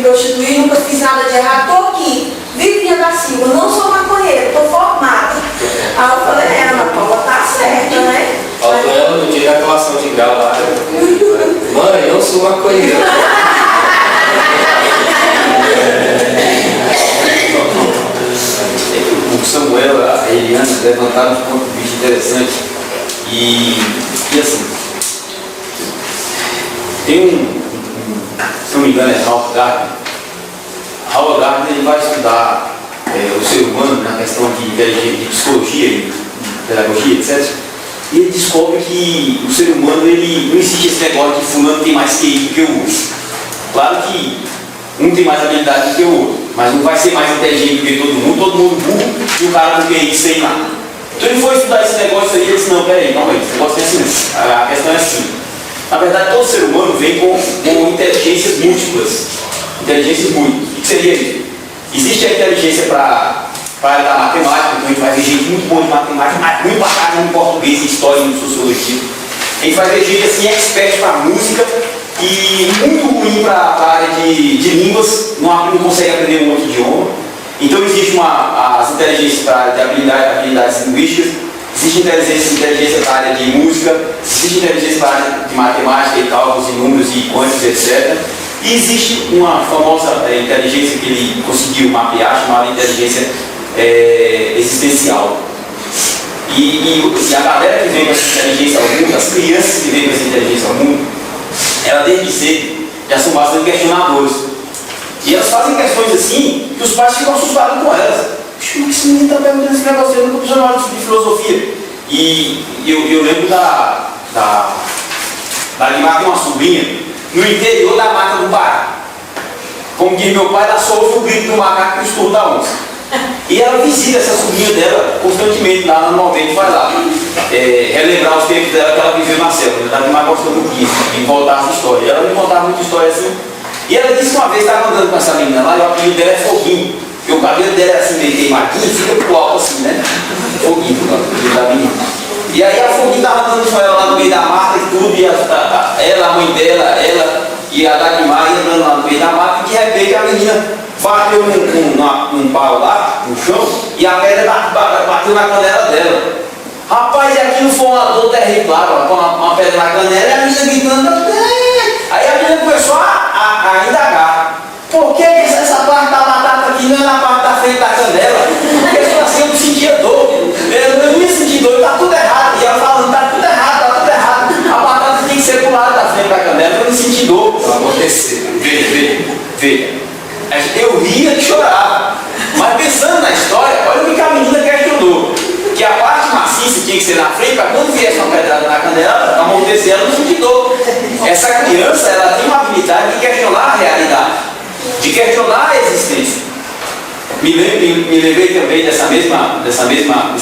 prostituí, nunca fiz nada de errado. Tô aqui, Vivinha da Silva, não sou maconheira, tô formada. Aí eu falei: Ana Paula, tá certa, né? Faltou ela no dia da colação de grau lá. Mãe, eu sou maconheiro. O Samuel, a Eliana levantaram um ponto de vista interessante. E assim, tem se não me engano, é Howard Gardner. Howard Gardner, ele vai estudar o ser humano na questão de psicologia, de pedagogia, etc. E ele descobre que o ser humano, ele não existe esse negócio de fulano tem mais QI do que o outro. Claro que um tem mais habilidade do que o outro, mas não vai ser mais inteligente do que todo mundo burro e o cara com QI sem nada. Então ele foi estudar esse negócio aí e disse: não, peraí, calma aí, esse negócio é assim, a questão é assim. Na verdade, todo ser humano vem com inteligências múltiplas. Inteligências múltiplas. O que seria isso? Existe a inteligência para a área da matemática, então a gente vai ver gente muito boa de matemática, mas muito bacana em português, em história e em sociologia. A gente vai ver gente assim, expert para música e muito ruim para a área de línguas, não consegue aprender um outro idioma. Então existe as inteligências para a área de habilidades linguísticas, existe inteligência para a área de música, existe inteligência para a área de matemática e cálculos e números e quânticos, etc. E existe uma famosa inteligência que ele conseguiu mapear, chamada inteligência existencial. E a galera que vem com essa inteligência ao mundo, as crianças que vêm com essa inteligência ao mundo, elas desde cedo já são bastante questionadores. E elas fazem questões assim que os pais ficam assustados com elas. Puxa, mas esse menino está perguntando esse negócio, eu nunca precisava de filosofia. E eu lembro da Guimar, tem uma sobrinha, no interior da mata do Pará. Como diz meu pai, ela só ouve o grito do macaco e o estouro da onça. E ela visita essa sobrinha dela constantemente lá, normalmente vai lá. Relembrar os tempos dela que ela viveu na selva. A Guimar gosta muito disso, de voltar às histórias. E ela me contava muita história assim. E ela disse que uma vez estava andando com essa menina lá e o apelido dela é Foguinho. Porque o cabelo dela é assim meio queimadinho e fica pro alto assim, né? Foguinho, o apelido da menina. E aí a Foguinho estava andando com ela lá no meio da mata e tudo, e ela, a mãe dela, ela e a Dagmar ia andando lá no meio da mata e de repente a menina bateu num pau lá, no chão, e a pedra bateu na canela dela. Rapaz, e aquilo foi uma dor terrível, claro, uma pedra na canela e a menina gritando. Aí a menina começou a indagar. Por que essa parte da batata aqui não é na parte da frente da canela? Porque assim eu não sentia dor. Eu não ia sentir dor, tá tudo errado. E ela falando, tá tudo errado, tá tudo errado. A batata tem que ser pro lado da frente da canela para eu não sentir dor. Vai acontecer. Veja. Eu ria e chorava. Mas pensando na história, olha o que a menina questionou. Que a parte maciça tinha que ser na frente, para quando viesse uma pedrada na canela, amortecer ela não sentir dor. Essa criança, ela tem uma habilidade de questionar a realidade, de questionar a existência. Me lembrei também desse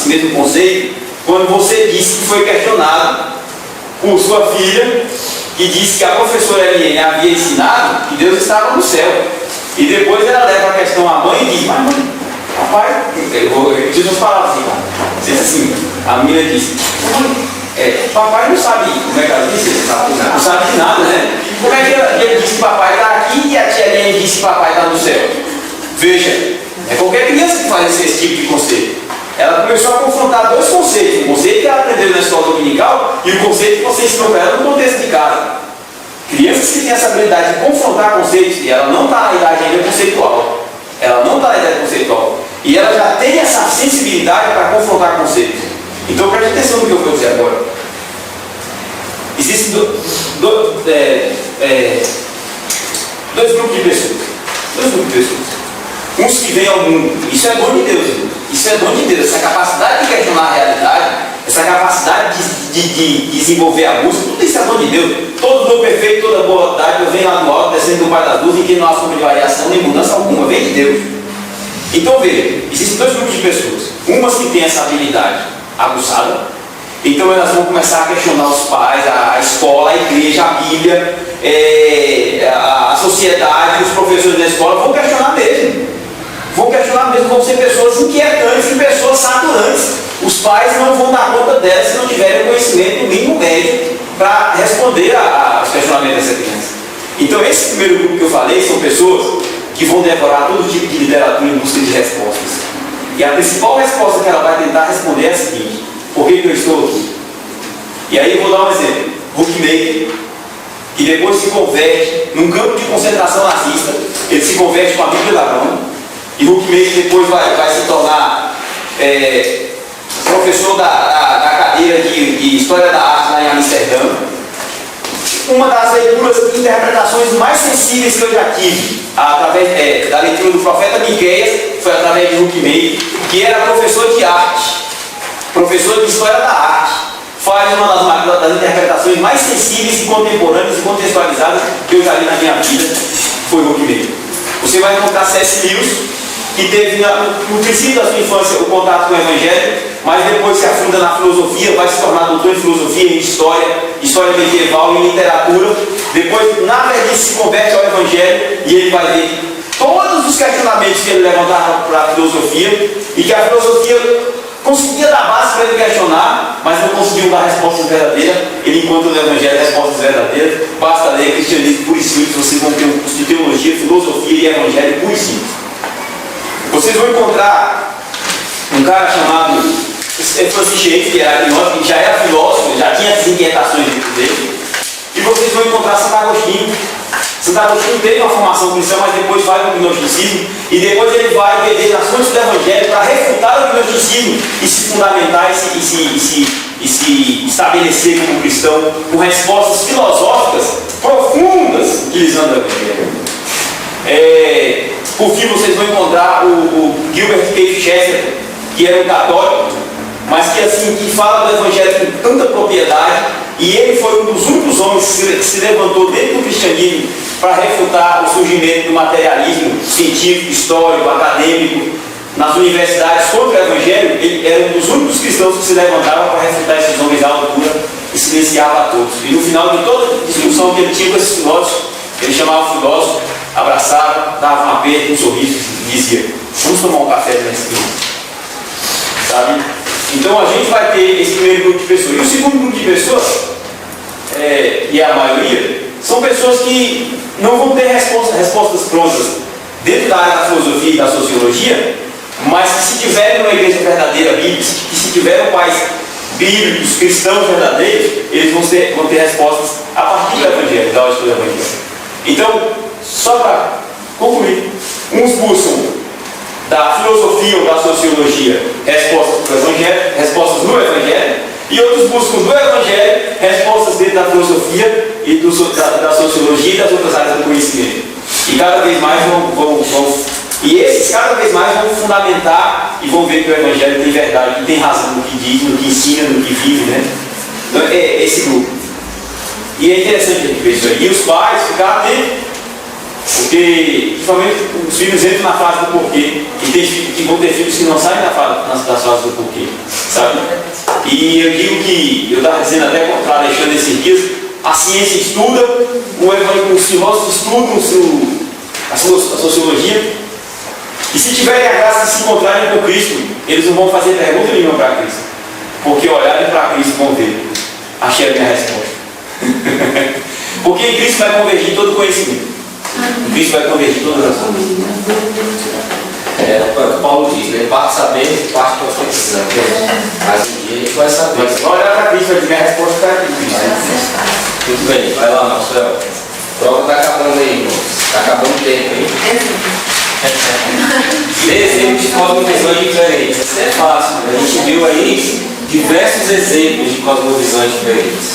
mesmo conceito, quando você disse que foi questionado por sua filha, que disse que a professora Eliane havia ensinado que Deus estava no céu. E depois ela leva a questão à mãe e diz, mas mãe, papai, eu vou repetir as palavras assim, diz assim, a menina disse, papai não sabe, como é que ela disse? Não sabe de nada, né? Como é que ele disse que papai está aqui e a tia Eliane disse que papai está no céu? Veja, é qualquer criança que faz esse tipo de conceito. Ela começou a confrontar dois conceitos, o conceito que ela aprendeu na escola dominical e o conceito que você ensinou para ela no contexto de casa. Crianças que têm essa habilidade de confrontar conceitos, e ela não está na idade ainda conceitual. Ela não está na idade conceitual. E ela já tem essa sensibilidade para confrontar conceitos. Então preste atenção no que eu vou dizer agora. Existem dois grupos de pessoas. Uns que vêm ao mundo. Isso é dom de Deus, irmão. Isso é dom de Deus. Essa capacidade de questionar a realidade, essa capacidade de desenvolver a música, tudo isso é dom de Deus. Todo dom perfeito, toda boa dádiva vem lá do alto, descendo do Pai das Luzes, em que não há sombra de variação nem mudança alguma, vem de Deus. Então veja, existem dois grupos de pessoas. Umas que têm essa habilidade aguçada, então elas vão começar a questionar os pais, a escola, a igreja, a Bíblia, a sociedade, os professores da escola, vão questionar mesmo. Vão ser pessoas inquietantes e pessoas saturantes. Os pais não vão dar conta delas se não tiverem o conhecimento no mínimo médio para responder aos questionamentos dessa criança. Então esse primeiro grupo que eu falei são pessoas que vão devorar todo tipo de literatura em busca de respostas. E a principal resposta que ela vai tentar responder é a seguinte: por que eu estou aqui? E aí eu vou dar um exemplo. Huckmaker, que depois se converte num campo de concentração nazista, ele se converte com a Bíblia da mão. E Huckmaker depois vai se tornar professor da cadeira de História da Arte lá em Amsterdã. Uma das leituras e interpretações mais sensíveis que eu já tive, através da leitura do profeta Miqueias, foi através de Huckmaker, que era professor de arte, professor de História da Arte. Faz uma das interpretações mais sensíveis e contemporâneas e contextualizadas que eu já li na minha vida, foi Huckmaker. Você vai encontrar C.S. Lewis, que teve no princípio da sua infância o contato com o Evangelho, mas depois se afunda na filosofia, vai se tornar doutor em filosofia, em história medieval e em literatura. Depois, na velhice, se converte ao Evangelho e ele vai ver todos os questionamentos que ele levantava para a filosofia e que a filosofia conseguia dar base para ele questionar, mas não conseguiu dar respostas verdadeiras. Ele encontra no Evangelho respostas verdadeiras. Basta ler Cristianismo puro e simples, vocês vão ter um curso de teologia, filosofia e Evangelho puro e simples. Vocês vão encontrar um cara chamado Francis Schaeffer, que era agnóstico, que já era filósofo, já tinha as inquietações dentro dele. E vocês vão encontrar Santo Agostinho. Santo Agostinho teve uma formação cristã, mas depois vai para o gnosticismo. E depois ele vai beber nas fontes do Evangelho para refutar o gnosticismo e se fundamentar e se estabelecer como cristão com respostas filosóficas profundas utilizando o Evangelho. Por fim, vocês vão encontrar o Gilbert Keith Chesterton, que era um católico, mas que assim, que fala do Evangelho com tanta propriedade, e ele foi um dos únicos homens que se levantou dentro do cristianismo para refutar o surgimento do materialismo científico, histórico, acadêmico nas universidades contra o Evangelho. Ele era um dos únicos cristãos que se levantavam para refutar esses homens à altura e silenciava a todos. E no final de toda a discussão que ele tinha com esses filósofos, ele chamava o filósofo, abraçava, dava um aperto, um sorriso e dizia: vamos tomar um café nessa esquina. Sabe? Então a gente vai ter esse primeiro grupo de pessoas. E o segundo grupo de pessoas, e é a maioria, são pessoas que não vão ter respostas prontas dentro da área da filosofia e da sociologia, mas que se tiverem uma igreja verdadeira bíblica, que se tiverem pais bíblicos, cristãos verdadeiros, eles vão ter respostas a partir do Evangelho, da ótica do Evangelho. Então, só para concluir, uns buscam da filosofia ou da sociologia respostas do Evangelho, respostas no Evangelho, e outros buscam do Evangelho respostas dentro da filosofia e da sociologia e das outras áreas do conhecimento. E cada vez mais e esses cada vez mais vão fundamentar e vão ver que o Evangelho tem verdade, que tem razão no que diz, no que ensina, no que vive, né? Então é esse grupo. E é interessante a gente ver isso aí. E os pais ficaram atentos, porque principalmente os filhos entram na fase do porquê, e vão ter filhos que não saem das fases do porquê, sabe? E eu digo que, eu estava dizendo até para Alexandre esses dias, a ciência estuda, os filósofos estudam a sociologia, e se tiverem a graça de se encontrarem com Cristo, eles não vão fazer pergunta nenhuma para Cristo, porque olharem para Cristo vão ver: achei a minha resposta. Porque em Cristo vai convergir todo o conhecimento. Cristo vai convergir todas as coisas. É o que Paulo diz, né? Parte sabendo e parte profetizando. Mas um dia a gente vai saber. Mas olhar para Cristo vai dizer: a resposta está aqui, Cristo. Muito bem, vai lá, Marcelo. A prova está acabando aí, irmãos. Está acabando o tempo aí. Dê exemplos de cosmovisões diferentes. Isso é fácil. A gente viu aí diversos exemplos de cosmovisões diferentes: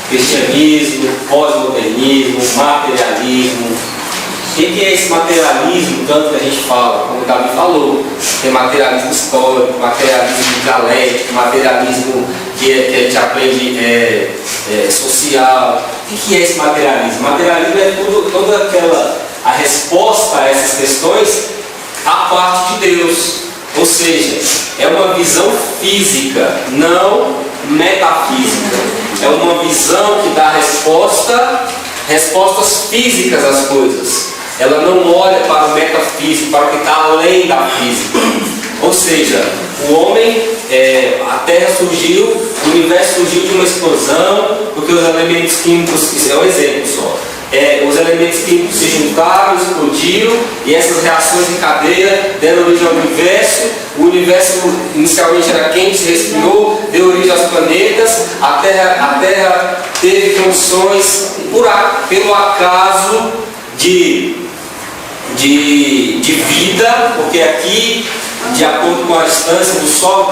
cristianismo, pós-modernismo, materialismo. O que é esse materialismo, tanto que a gente fala? Como o Davi falou, tem materialismo histórico, materialismo dialético, materialismo que a gente aprende social. O que é esse materialismo? Materialismo é toda a resposta a essas questões a parte de Deus. Ou seja, é uma visão física, não metafísica. É uma visão que dá respostas físicas às coisas. Ela não olha para o metafísico, para o que está além da física. Ou seja, o homem, a Terra surgiu, o universo surgiu de uma explosão, porque os elementos químicos, isso é um exemplo só. Os elementos químicos se juntaram, explodiram, e essas reações em cadeia deram origem ao universo. O universo inicialmente era quente, se resfriou, deu origem aos planetas. A Terra teve condições, pelo acaso, de vida, porque aqui, de acordo com a distância do Sol,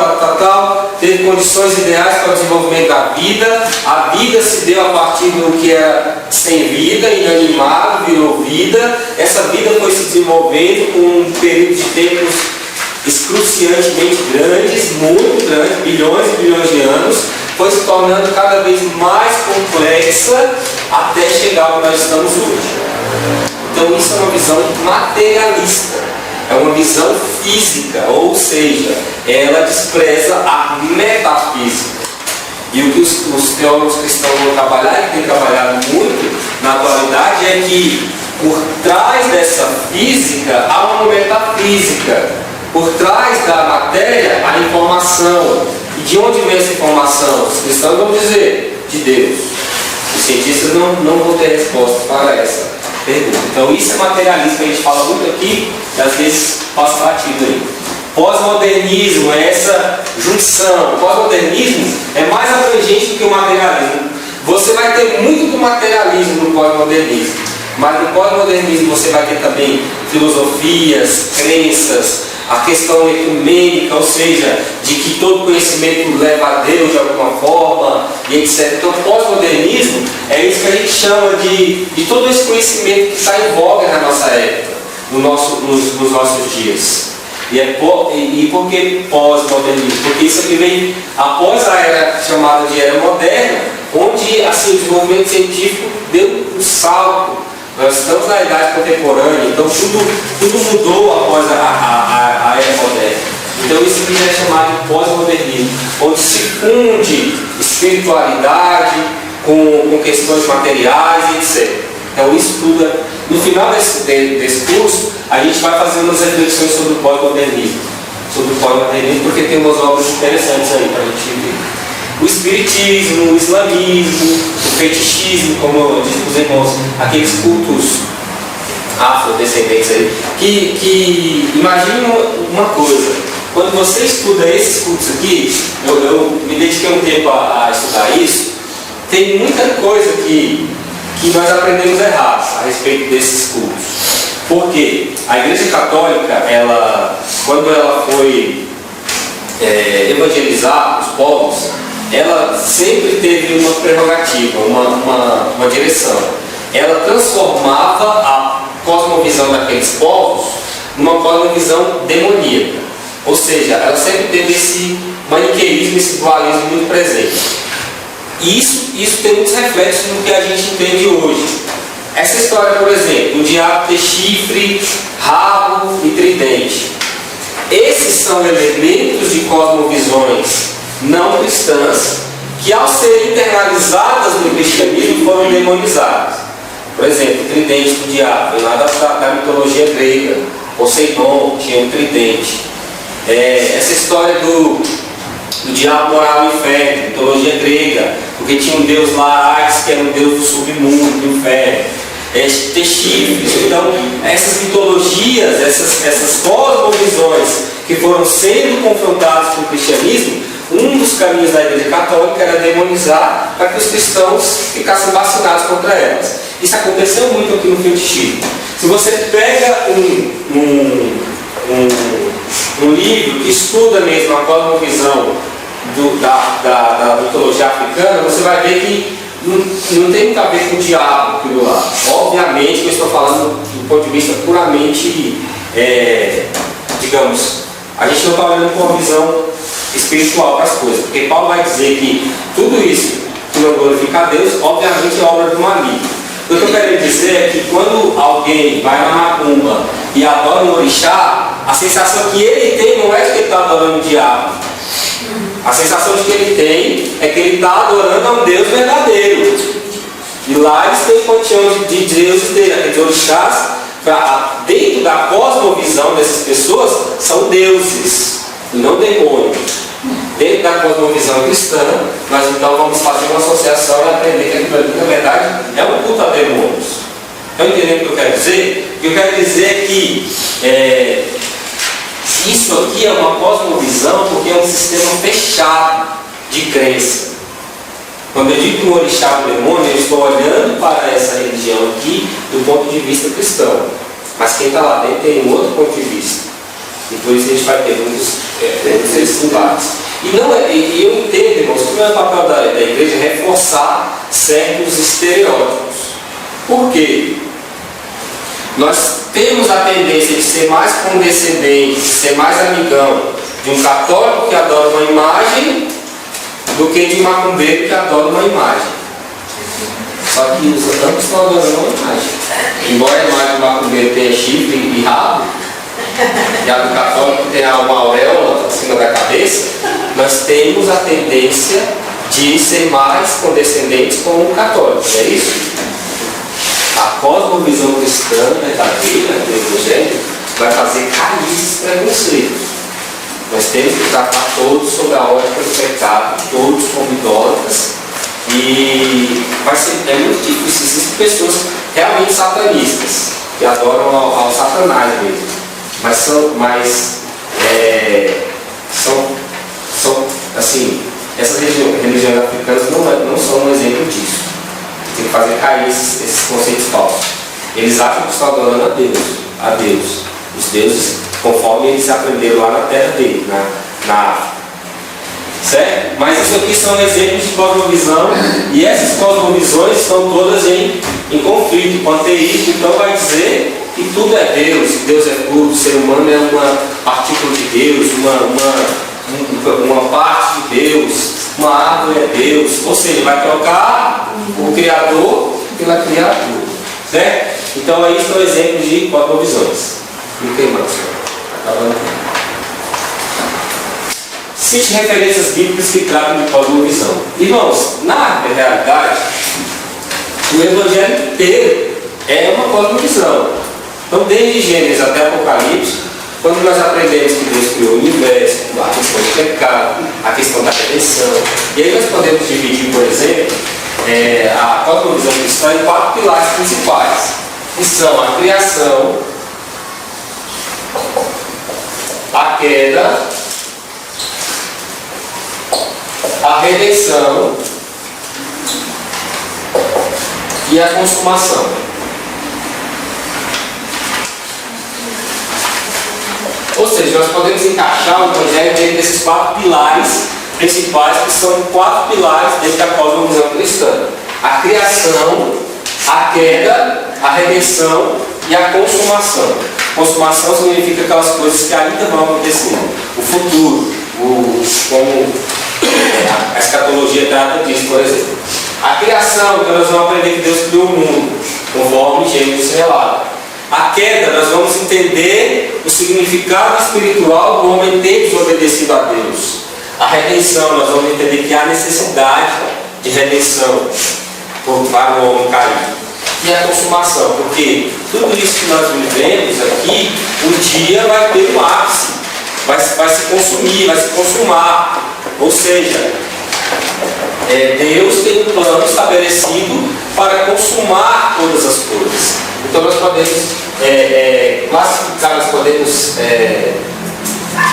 teve condições ideais para o desenvolvimento da vida. A vida se deu a partir do que era sem vida, inanimado, virou vida. Essa vida foi se desenvolvendo com um período de tempos excruciantemente grandes, muito grandes, bilhões e bilhões de anos, foi se tornando cada vez mais complexa até chegar onde nós estamos hoje. Então isso é uma visão materialista, é uma visão física, ou seja, ela despreza a metafísica. E o que os teólogos cristãos vão trabalhar, e que têm trabalhado muito na atualidade, é que por trás dessa física há uma metafísica. Por trás da matéria há informação. E de onde vem essa informação? Os cristãos vão dizer: de Deus. Os cientistas não vão ter resposta para essa pergunta. Então isso é materialismo, a gente fala muito aqui e às vezes passa batido aí. Pós-modernismo é essa junção. O pós-modernismo é mais abrangente do que o materialismo. Você vai ter muito do materialismo no pós-modernismo, mas no pós-modernismo você vai ter também filosofias, crenças, a questão ecumênica, ou seja, de que todo conhecimento leva a Deus de alguma forma, e etc. Então, pós-modernismo é isso que a gente chama de todo esse conhecimento que está em voga na nossa época. nos nossos dias. E por que pós-modernismo? Porque isso aqui vem após a era chamada de era moderna, onde assim, o desenvolvimento científico deu um salto. Nós estamos na idade contemporânea, então tudo mudou após a era moderna. Então isso aqui é chamado de pós-modernismo, onde se funde espiritualidade com questões materiais e etc. Então isso tudo, no final desse curso, a gente vai fazer umas reflexões sobre o pós-modernismo. Porque tem umas obras interessantes aí para a gente ver. O espiritismo, o islamismo, o fetichismo, como eu disse para os irmãos, aqueles cultos afrodescendentes aí, que imagine uma coisa, quando você estuda esses cultos aqui, eu me dediquei um tempo a estudar isso, tem muita coisa que nós aprendemos errado a respeito desses cultos. Porque a Igreja Católica, quando ela foi evangelizar os povos, ela sempre teve uma prerrogativa, uma direção. Ela transformava a cosmovisão daqueles povos numa cosmovisão demoníaca. Ou seja, ela sempre teve esse maniqueísmo, esse dualismo muito presente. E isso tem muitos reflexos no que a gente entende hoje. Essa história, por exemplo, o diabo ter chifre, rabo e tridente. Esses são elementos de cosmovisões não cristãs que, ao serem internalizadas no cristianismo, foram demonizadas. Por exemplo, o tridente do diabo, vem lá da mitologia grega. Poseidon tinha um tridente. Essa história do diabo morar no inferno, mitologia grega, porque tinha um deus lá, Hades, que era um deus do submundo, do inferno. Ter chifres. Então, essas mitologias, essas cosmovisões que foram sendo confrontadas com o cristianismo, um dos caminhos da Igreja Católica era demonizar para que os cristãos ficassem vacinados contra elas. Isso aconteceu muito aqui no fetichismo. Se você pega um livro que estuda mesmo a cosmovisão da mitologia africana, você vai ver que não tem muito a ver com o diabo aquilo lá. Obviamente que eu estou falando do ponto de vista puramente, digamos, a gente não está olhando com uma visão espiritual para as coisas, porque Paulo vai dizer que tudo isso que não glorifica a Deus, obviamente é obra do maligno. O que eu estou querendo dizer é que quando alguém vai na macumba e adora um orixá, a sensação que ele tem não é de que ele está adorando o diabo. A sensação de que ele tem é que ele está adorando a um Deus verdadeiro. E lá eles têm quantião de deuses dele, aqueles orixás, dentro da cosmovisão dessas pessoas, são deuses e não demônios. Dentro da cosmovisão cristã, nós então vamos fazer uma associação e aprender que aquilo ali, na verdade, é um culto a demônios. Estão entendendo o que eu quero dizer? O que eu quero dizer é que isso aqui é uma cosmovisão porque é um sistema fechado de crença. Quando eu digo que o orixá é um demônio, eu estou olhando para essa religião aqui do ponto de vista cristão. Mas quem está lá dentro tem um outro ponto de vista. E por isso a gente vai ter muitos embates. E eu entendo, irmãos, que não é o papel da igreja reforçar certos estereótipos. Por quê? Nós temos a tendência de ser mais condescendente, ser mais amigão de um católico que adora uma imagem do que de um macumbeiro que adora uma imagem. Só que os ambos estão adorando uma imagem. Embora a imagem do macumbeiro tenha chifre e rabo, e a do católico tenha uma auréola em cima da cabeça, nós temos a tendência de ser mais condescendentes com o católico, não é isso? A cosmovisão cristã verdadeira do Evangelho vai fazer cair esses preconceitos. Nós temos que tratar todos sob a ótica do pecado, todos como idólatras, e é muito difícil. Existem pessoas realmente satanistas, que adoram ao Satanás mesmo, mas são assim, essas religiões africanas não são um exemplo disso. Tem que fazer cair esses conceitos falsos. Eles acham que estão adorando a Deus. Os deuses, conforme eles aprenderam lá na terra dele, na África. Certo? Mas isso aqui são exemplos de cosmovisão, e essas cosmovisões estão todas em conflito. O panteísmo então vai dizer que tudo é Deus, que Deus é tudo, o ser humano é uma partícula de Deus, uma parte de Deus, uma árvore é Deus, ou seja, vai trocar o Criador pela criatura, certo? Então aí estão exemplos de cosmovisões. Não tem mais. Cite referências bíblicas que tratam de cosmovisão. Irmãos, na realidade, o Evangelho inteiro é uma cosmovisão. Então, desde Gênesis até Apocalipse, quando nós aprendemos que Deus criou o universo, a questão do pecado, a questão da redenção, e aí nós podemos dividir, por exemplo, a cosmovisão cristã em 4 pilares principais, que são a criação, a queda, a redenção e a consumação. Ou seja, nós podemos encaixar o Evangelho dentro desses 4 pilares principais, que são 4 pilares dentro da cosmovisão cristã: a criação, a queda, a redenção e a consumação. Consumação significa aquelas coisas que ainda vão acontecer, o futuro, como a escatologia trata disso, por exemplo. A criação, então nós vamos aprender que Deus criou o mundo, conforme Gênesis relata. A queda, nós vamos entender o significado espiritual do homem ter desobedecido a Deus. A redenção, nós vamos entender que há necessidade de redenção para o homem caído. E a consumação, porque tudo isso que nós vivemos aqui, um dia vai ter um ápice, vai se consumir, vai se consumar. Ou seja, Deus tem um plano estabelecido para consumar todas as coisas. Então nós podemos classificar, nós podemos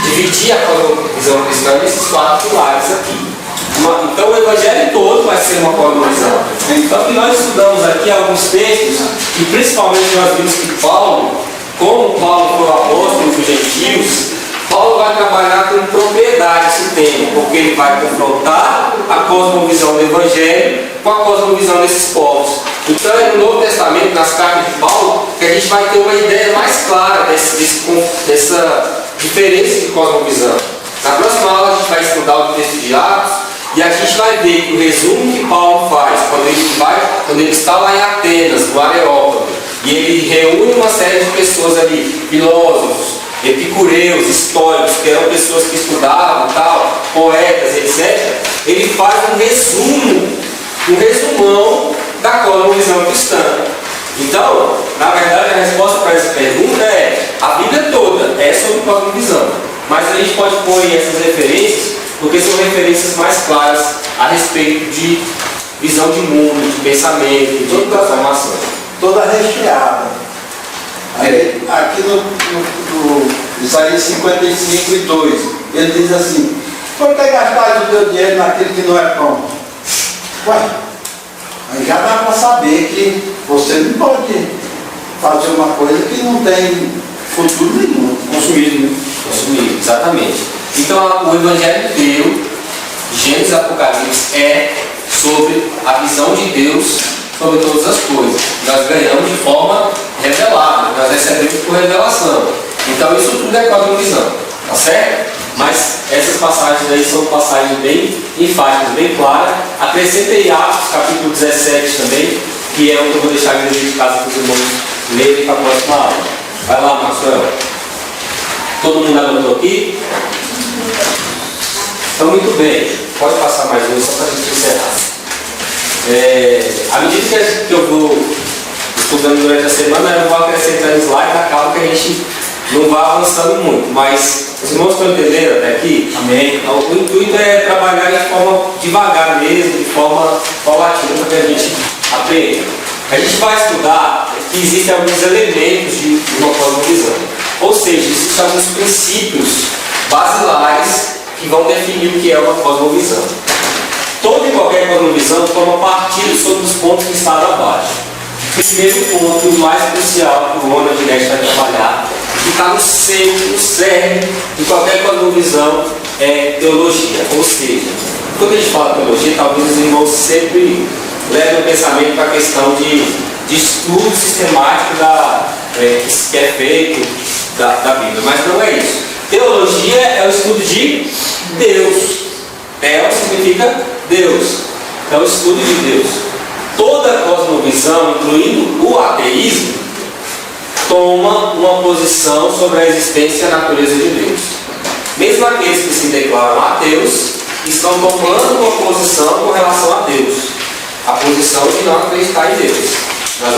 dividir a cosmovisão cristã nesses 4 pilares aqui. Então o Evangelho todo vai ser uma cosmovisão. Então que nós estudamos aqui alguns textos, e principalmente nós vimos que Paulo, como Paulo foi o apóstolo dos gentios, Paulo vai trabalhar com propriedade esse tema, porque ele vai confrontar a cosmovisão do Evangelho com a cosmovisão desses povos. Então é no Novo Testamento, nas cartas de Paulo, que a gente vai ter uma ideia mais clara dessa diferença de cosmovisão. Na próxima aula a gente vai estudar o texto de Atos, e a gente vai ver que o resumo que Paulo faz, quando ele está lá em Atenas, no Areópago, e ele reúne uma série de pessoas ali, filósofos, epicureus, históricos, que eram pessoas que estudavam, tal, poetas, etc. Ele faz um resumão da cosmovisão cristã. Então, na verdade, a resposta para essa pergunta é: a Bíblia toda é sobre cosmovisão, mas a gente pode pôr essas referências porque são referências mais claras a respeito de visão de mundo, de pensamento, de transformação. Toda recheada. Aí, aqui no Isaías 55 e 2, ele diz assim: por que gastar o teu dinheiro naquilo que não é pronto? Ué, aí já dá para saber que você não pode fazer uma coisa que não tem futuro nenhum. Consumir, exatamente. Então o Evangelho inteiro, Gênesis e Apocalipse, é sobre a visão de Deus sobre todas as coisas. Nós ganhamos de forma revelada, nós recebemos por revelação. Então isso tudo é cosmovisão, tá certo? Mas essas passagens aí são passagens bem enfáticas, bem claras. Acrescentei Atos, capítulo 17 também, que é o que eu vou deixar aqui de casa para os irmãos lerem para a próxima aula. Vai lá, Marcelo. Todo mundo anotou aqui? Então, muito bem. Pode passar mais um, só para a gente encerrar. À medida que eu vou estudando durante a semana, eu vou acrescentando slide, acaba que a gente não vai avançando muito. Mas os irmãos estão entendendo até aqui? Amém. O intuito é trabalhar de forma devagar mesmo, de forma paulatina, para que a gente aprenda. A gente vai estudar que existem alguns elementos de uma cosmovisão. Ou seja, existem alguns princípios basilares que vão definir o que é uma cosmovisão. Toda e qualquer cosmovisão toma partido sobre os pontos que estão abaixo. O primeiro ponto, o mais crucial que o Ronald Ness vai trabalhar, que está no centro, no cerne de qualquer cosmovisão, é teologia. Ou seja, quando a gente fala teologia, talvez os irmãos sempre levem o pensamento para a questão de estudo sistemático que é feito da Bíblia, mas não é isso. Teologia é o estudo de Deus. Theo significa Deus, é o estudo de Deus. Toda cosmovisão, incluindo o ateísmo, toma uma posição sobre a existência e a natureza de Deus. Mesmo aqueles que se declaram ateus estão tomando uma posição com relação a Deus, a posição de não acreditar em Deus. A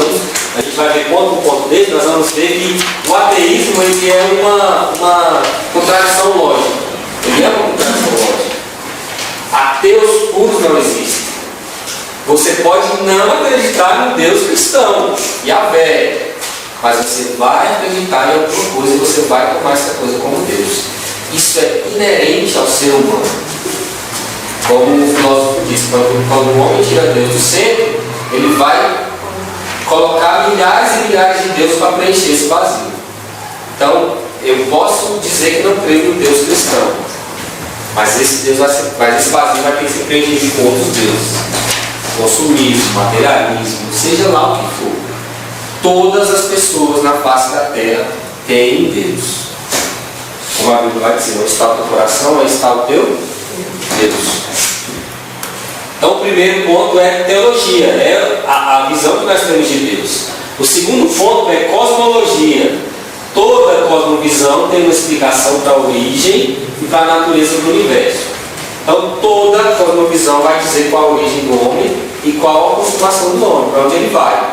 gente vai ver ponto por ponto dele, nós vamos ver que o ateísmo ele é uma contradição lógica. Ele é uma contradição lógica. Ateus puros não existem. Você pode não acreditar no Deus cristão, Yahvé, mas você vai acreditar em alguma coisa e você vai tomar essa coisa como Deus. Isso é inerente ao ser humano. Como o filósofo diz, quando o homem tira Deus do centro, ele vai colocar milhares e milhares de deuses para preencher esse vazio. Então, eu posso dizer que não creio no Deus cristão, mas esse vazio vai ter que ser preenchido com outros deuses. Consumismo, materialismo, seja lá o que for. Todas as pessoas na face da terra têm Deus. Como a Bíblia vai dizer, onde está o teu coração, aí está o teu Deus. Então o primeiro ponto é teologia, é a visão que nós temos de Deus. O segundo ponto é cosmologia. Toda cosmovisão tem uma explicação para a origem e para a natureza do universo. Então toda cosmovisão vai dizer qual a origem do homem e qual a consumação do homem, para onde ele vai.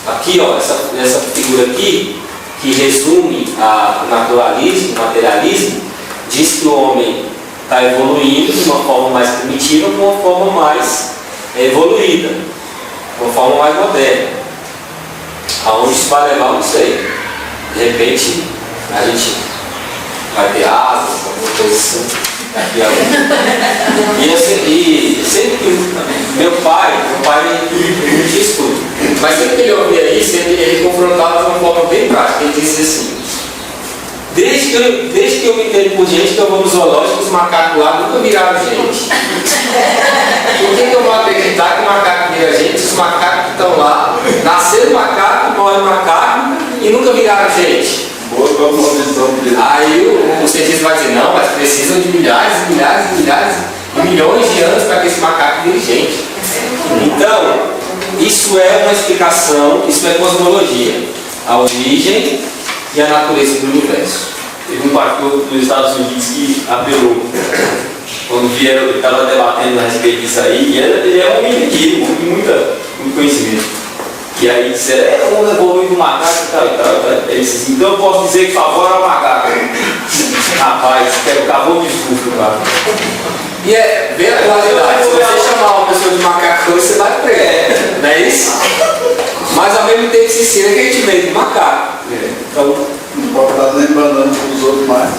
Aqui, ó, essa figura aqui, que resume o naturalismo, o materialismo, diz que o homem está evoluindo de uma forma mais primitiva para uma forma mais evoluída, uma forma mais moderna. Aonde isso vai levar, não sei. De repente, a gente vai ter asas, alguma coisa assim. E sempre que meu pai não tinha estudo, mas sempre que ele ouvia isso, ele confrontava de uma forma bem prática. Ele dizia assim: desde que eu me entendo por gente que eu vou no zoológico, os macacos lá nunca viraram gente. Por que eu vou acreditar que o macaco vira gente? Os macacos que estão lá nasceram macaco, morrem macaco e nunca viraram gente. Aí o cientista vai dizer: não, mas precisam de milhares e milhares e milhares e milhões de anos para que esse macaco vire gente. Então, isso é uma explicação, isso é cosmologia, a origem e a natureza do universo. Teve um pastor dos Estados Unidos que apelou, quando vieram, ele estava debatendo a respeito disso aí, e ele é um homem aqui, com muito conhecimento. E aí disseram: o mundo evoluiu do macaco e tal. Ele disse assim: então eu posso dizer que favor ao macaco. Rapaz, acabou o discurso, cara. E é ver a realidade. Se você chamar uma pessoa de macaco, você vai pregar, não é isso? Mas ao mesmo tempo se ensina que a gente veio de macaco. Então, não pode estar nem banando os outros mais.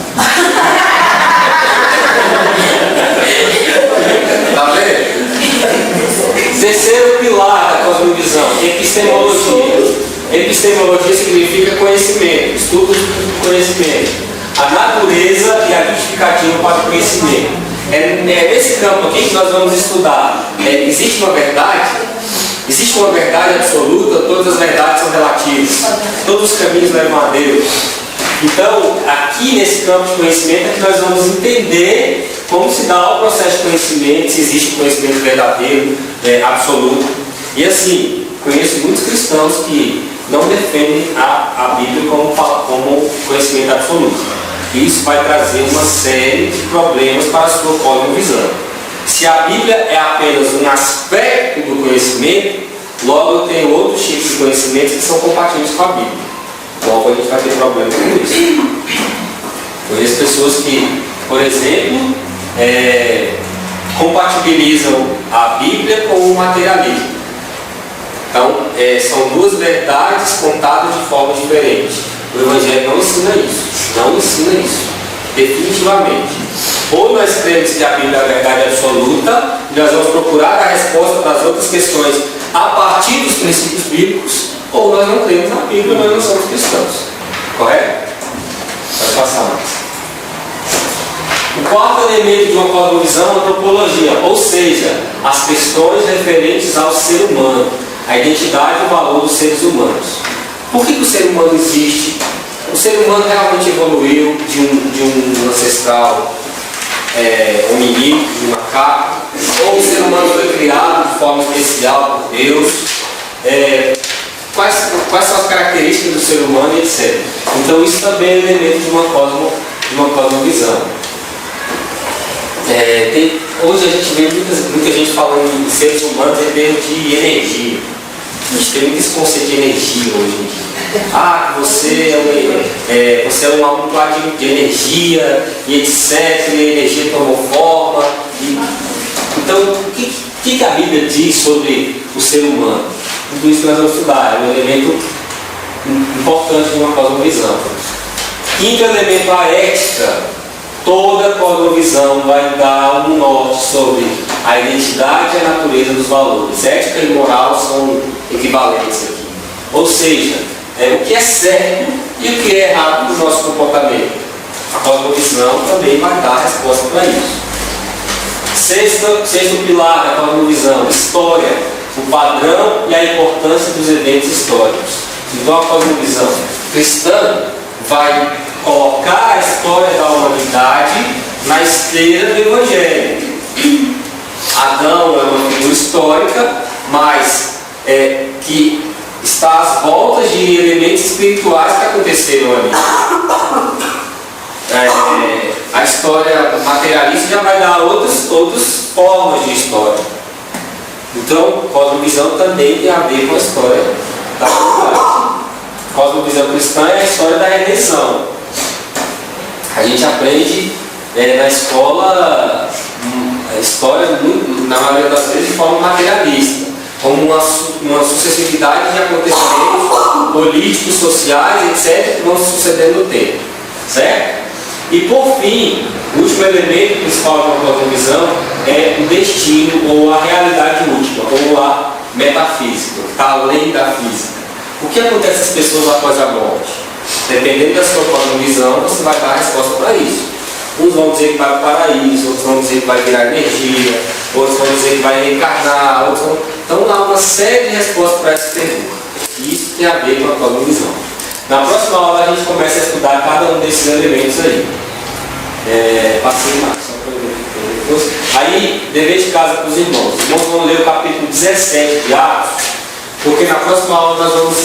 Tá vendo? Terceiro pilar da cosmovisão, epistemologia. Epistemologia significa conhecimento, estudo do conhecimento. A natureza e a justificativa para o conhecimento. É nesse campo aqui que nós vamos estudar. Existe uma verdade absoluta, todas as verdades são relativas, todos os caminhos levam a Deus. Então, aqui nesse campo de conhecimento é que nós vamos entender como se dá o processo de conhecimento, se existe um conhecimento verdadeiro, absoluto. E assim, conheço muitos cristãos que não defendem a Bíblia como conhecimento absoluto. E isso vai trazer uma série de problemas para a sua cosmovisão. Se a Bíblia é apenas um aspecto do conhecimento, logo eu tenho outros tipos de conhecimentos que são compatíveis com a Bíblia. Logo a gente vai ter problema com isso. Conheço pessoas que, por exemplo, compatibilizam a Bíblia com o materialismo. Então, são duas verdades contadas de forma diferente. O Evangelho não ensina isso, definitivamente. Ou nós cremos que a Bíblia é a verdade absoluta, e nós vamos procurar a resposta para as outras questões a partir dos princípios bíblicos, ou nós não cremos na Bíblia, nós não somos cristãos. Correto? Pode passar mais. O quarto elemento de uma cosmovisão é a antropologia, ou seja, as questões referentes ao ser humano, a identidade e o valor dos seres humanos. Por que o ser humano existe? O ser humano realmente evoluiu de um ancestral hominídeo, de um macaco? Ou o ser humano foi criado de forma especial por Deus? Quais são as características do ser humano e etc. Então isso também é elemento de uma cosmovisão. Hoje a gente vê muita gente falando de seres humanos em termos de energia. A gente tem muito esse conceito de energia hoje em dia. Você é um amontoado de energia e etc. E a energia tomou forma. Então, o que a Bíblia diz sobre o ser humano? Tudo isso que nós vamos estudar é um elemento importante de uma cosmovisão. Quinto elemento, a ética. Toda cosmovisão vai dar um norte sobre a identidade e a natureza dos valores. Ética e moral são equivalentes aqui. Ou seja, o que é certo e o que é errado no nosso comportamento. A cosmovisão também vai dar a resposta para isso. Sexto pilar da cosmovisão, história, o padrão e a importância dos eventos históricos. Então a cosmovisão cristã vai colocar a história da humanidade na esteira do Evangelho. Adão é uma figura histórica, mas que está às voltas de elementos espirituais que aconteceram ali. A história materialista já vai dar outras formas de história. Então, cosmovisão também tem a ver com a história da humanidade. Cosmovisão cristã é a história da redenção. A gente aprende na escola a história, na maioria das vezes, de forma materialista, como uma sucessividade de acontecimentos políticos, sociais, etc., que vão se sucedendo no tempo. Certo? E por fim, o último elemento principal de uma cosmovisão é o destino, ou a realidade última, ou a metafísica, que está além da física. O que acontece às pessoas após a morte? Dependendo da sua cosmovisão, você vai dar a resposta para isso. Uns vão dizer que vai para o paraíso, outros vão dizer que vai virar energia, outros vão dizer que vai reencarnar, Então há uma série de respostas para essa pergunta. E isso tem a ver com a cosmovisão. Na próxima aula a gente começa a estudar cada um desses elementos aí. Passei mais, só para ver. Aí, dever de casa para os irmãos. Os irmãos vão ler o capítulo 17 de Atos, porque na próxima aula nós vamos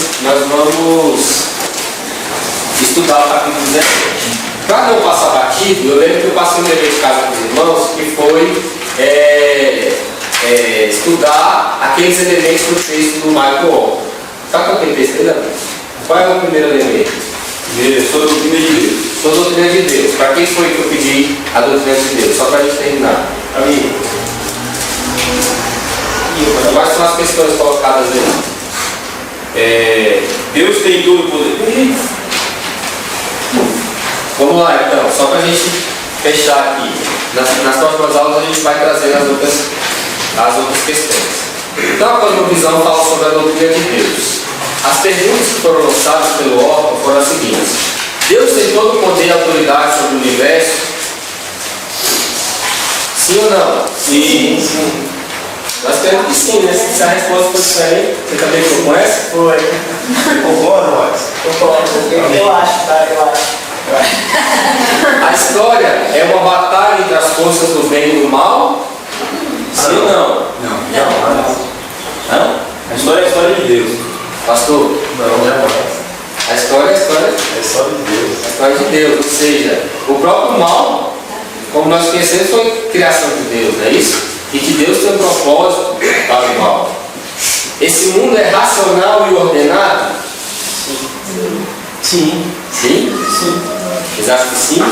estudar o capítulo 17. Para não passar batido, eu lembro que eu passei um dever de casa para os irmãos, que foi estudar aqueles elementos do texto do Michael Walker. Sabe qual é o texto dele? Qual é o primeiro elemento? Sou a doutrina de Deus. Sou a doutrina de Deus. Para quem foi que eu pedi a doutrina de Deus? Só para a gente terminar. Para mim. Quais são as questões colocadas aí? Deus tem todo o poder. Vamos lá então, só para a gente fechar aqui. Nas próximas aulas a gente vai trazer as outras questões. Então a cosmovisão fala sobre a doutrina de Deus. As perguntas que foram lançadas pelo órgão foram as seguintes: Deus tem todo o poder e autoridade sobre o universo? Sim ou não? Sim. Nós queremos que sim, né? Se a resposta for isso aí, você também ficou com essa? Foi. Concorda, Max? Concordo. Eu acho, tá? Eu acho. A história é uma batalha entre as forças do bem e do mal? Sim ou não? Não? A história é a história de Deus. Pastor? Não, jamais. A história é a história É só de Deus. a história de Deus, ou seja, o próprio mal, como nós conhecemos, foi criação de Deus, não é isso? E que Deus tem um propósito para o mal. Esse mundo é racional e ordenado? Sim. Sim? Sim. Vocês acham que sim?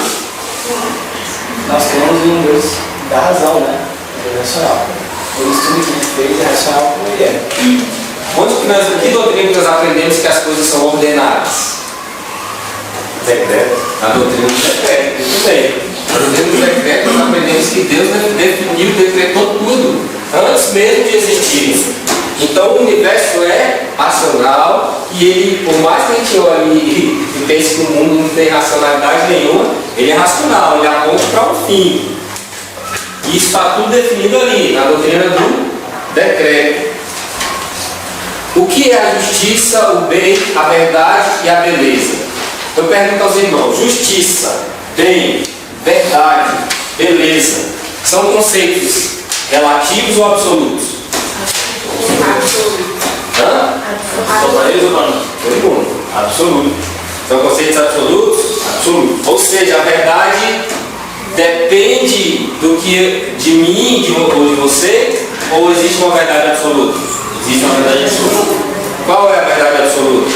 Nós temos um Deus da razão, né? Deus é racional. Por isso tudo que ele fez é racional como ele é. Que doutrina que nós aprendemos que as coisas são ordenadas? Decreto. A doutrina do decreto, muito bem. A doutrina do decreto nós aprendemos que Deus definiu, decretou tudo, antes mesmo de existir. Então o universo é racional e ele, por mais que a gente olhe e pense que o mundo não tem racionalidade nenhuma, ele é racional, ele aponta para um fim. E isso está tudo definido ali, na doutrina do decreto. O que é a justiça, o bem, a verdade e a beleza? Eu pergunto aos irmãos: justiça, bem, verdade, beleza, são conceitos relativos ou absolutos? Hã? Só para eles ou para nós? Todo mundo. Absoluto. São conceitos absolutos? Absolutos. Ou seja, a verdade depende do que de mim ou de você, ou existe uma verdade absoluta? Existe uma verdade absoluta. Qual é a verdade absoluta?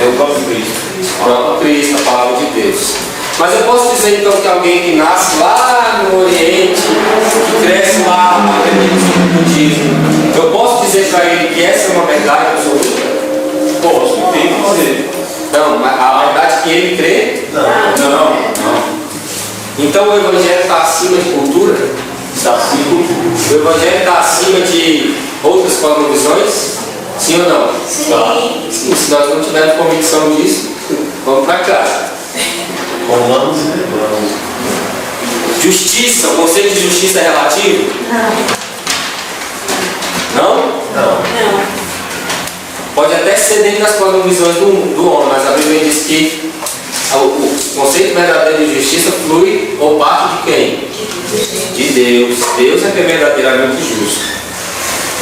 É o próprio Cristo. O próprio Cristo, a palavra de Deus. Mas eu posso dizer então que alguém que nasce lá no Oriente, que cresce lá no budismo, eu posso dizer para ele que essa é uma verdade absoluta? Posso, tem que dizer. Não, mas a verdade que ele crê? Não. Então o Evangelho está acima de cultura? Está acima de cultura. O Evangelho está acima de outras cosmovisões? Sim ou não? Sim. Sim. Se nós não tivermos convicção disso, vamos para casa. Vamos. Justiça, o conceito de justiça é relativo? Não. Não? Pode até ser dentro das cosmovisões do homem, mas a Bíblia diz que o conceito verdadeiro de justiça flui ou parte de quem? De Deus. Deus é que é verdadeiramente justo.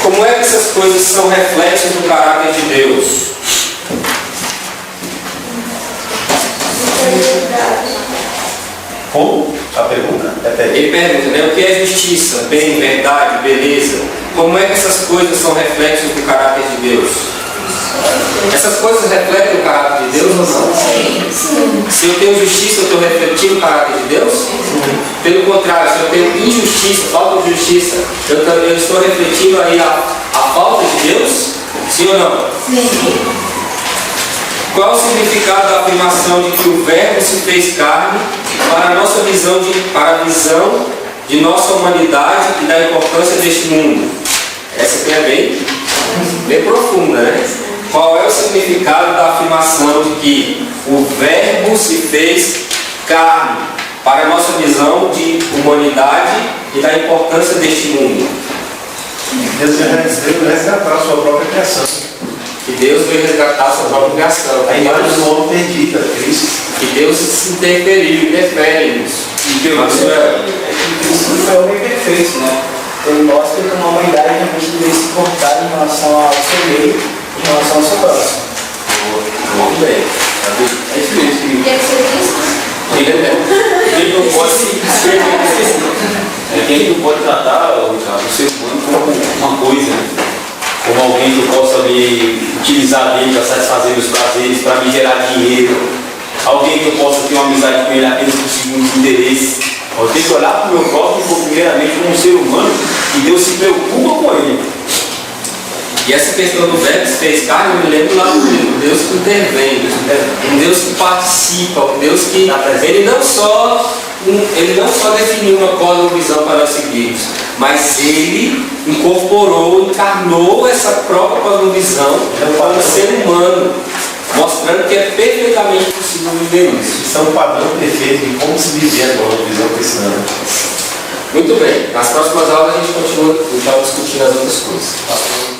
Como é que essas coisas são reflexos do caráter de Deus? Como? A pergunta? Ele pergunta, né? O que é justiça, bem, verdade, beleza? Como é que essas coisas são reflexos do caráter de Deus? Essas coisas refletem o caráter de Deus ou não? Sim. Se eu tenho justiça, eu estou refletindo o caráter de Deus? Sim. Pelo contrário, se eu tenho injustiça, falta de justiça, eu estou refletindo aí a falta de Deus? Sim ou não? Sim. Qual o significado da afirmação de que o Verbo se fez carne para a nossa visão para a visão de nossa humanidade e da importância deste mundo? Essa aqui é bem profunda, né? Qual é o significado da afirmação de que o Verbo se fez carne para a nossa visão de humanidade e da importância deste mundo? Deus veio resgatar a sua própria criação. Que Deus veio resgatar a sua própria criação. A imagem do homem perdida, Cristo. Que Deus interfere nisso. Cristo foi o homem perfeito, né? Ele mostra que uma humanidade realmente deve se comportar em relação ao seu meio, em relação ao seu próximo. Muito bem. É isso mesmo. Quem não pode tratar, Ricardo, o ser humano como uma coisa, como alguém que eu possa me utilizar dele para satisfazer meus prazeres, para me gerar dinheiro, alguém que eu possa ter uma amizade com ele apenas por segundos de interesse. Eu tenho que olhar para o meu próprio, primeiramente, como um ser humano, e Deus se preocupa com ele. E essa questão do Verbo se fez carne, eu me lembro lá do livro, Deus que intervém, um Deus que participa, um Deus que ele não só definiu uma cosmovisão para nós seguirmos, mas ele incorporou, encarnou essa própria cosmovisão como ser humano, mostrando que é perfeitamente possível viver isso. Isso é um padrão perfeito de como se viver a cosmovisão cristã. Muito bem, nas próximas aulas a gente continua então discutindo as outras coisas.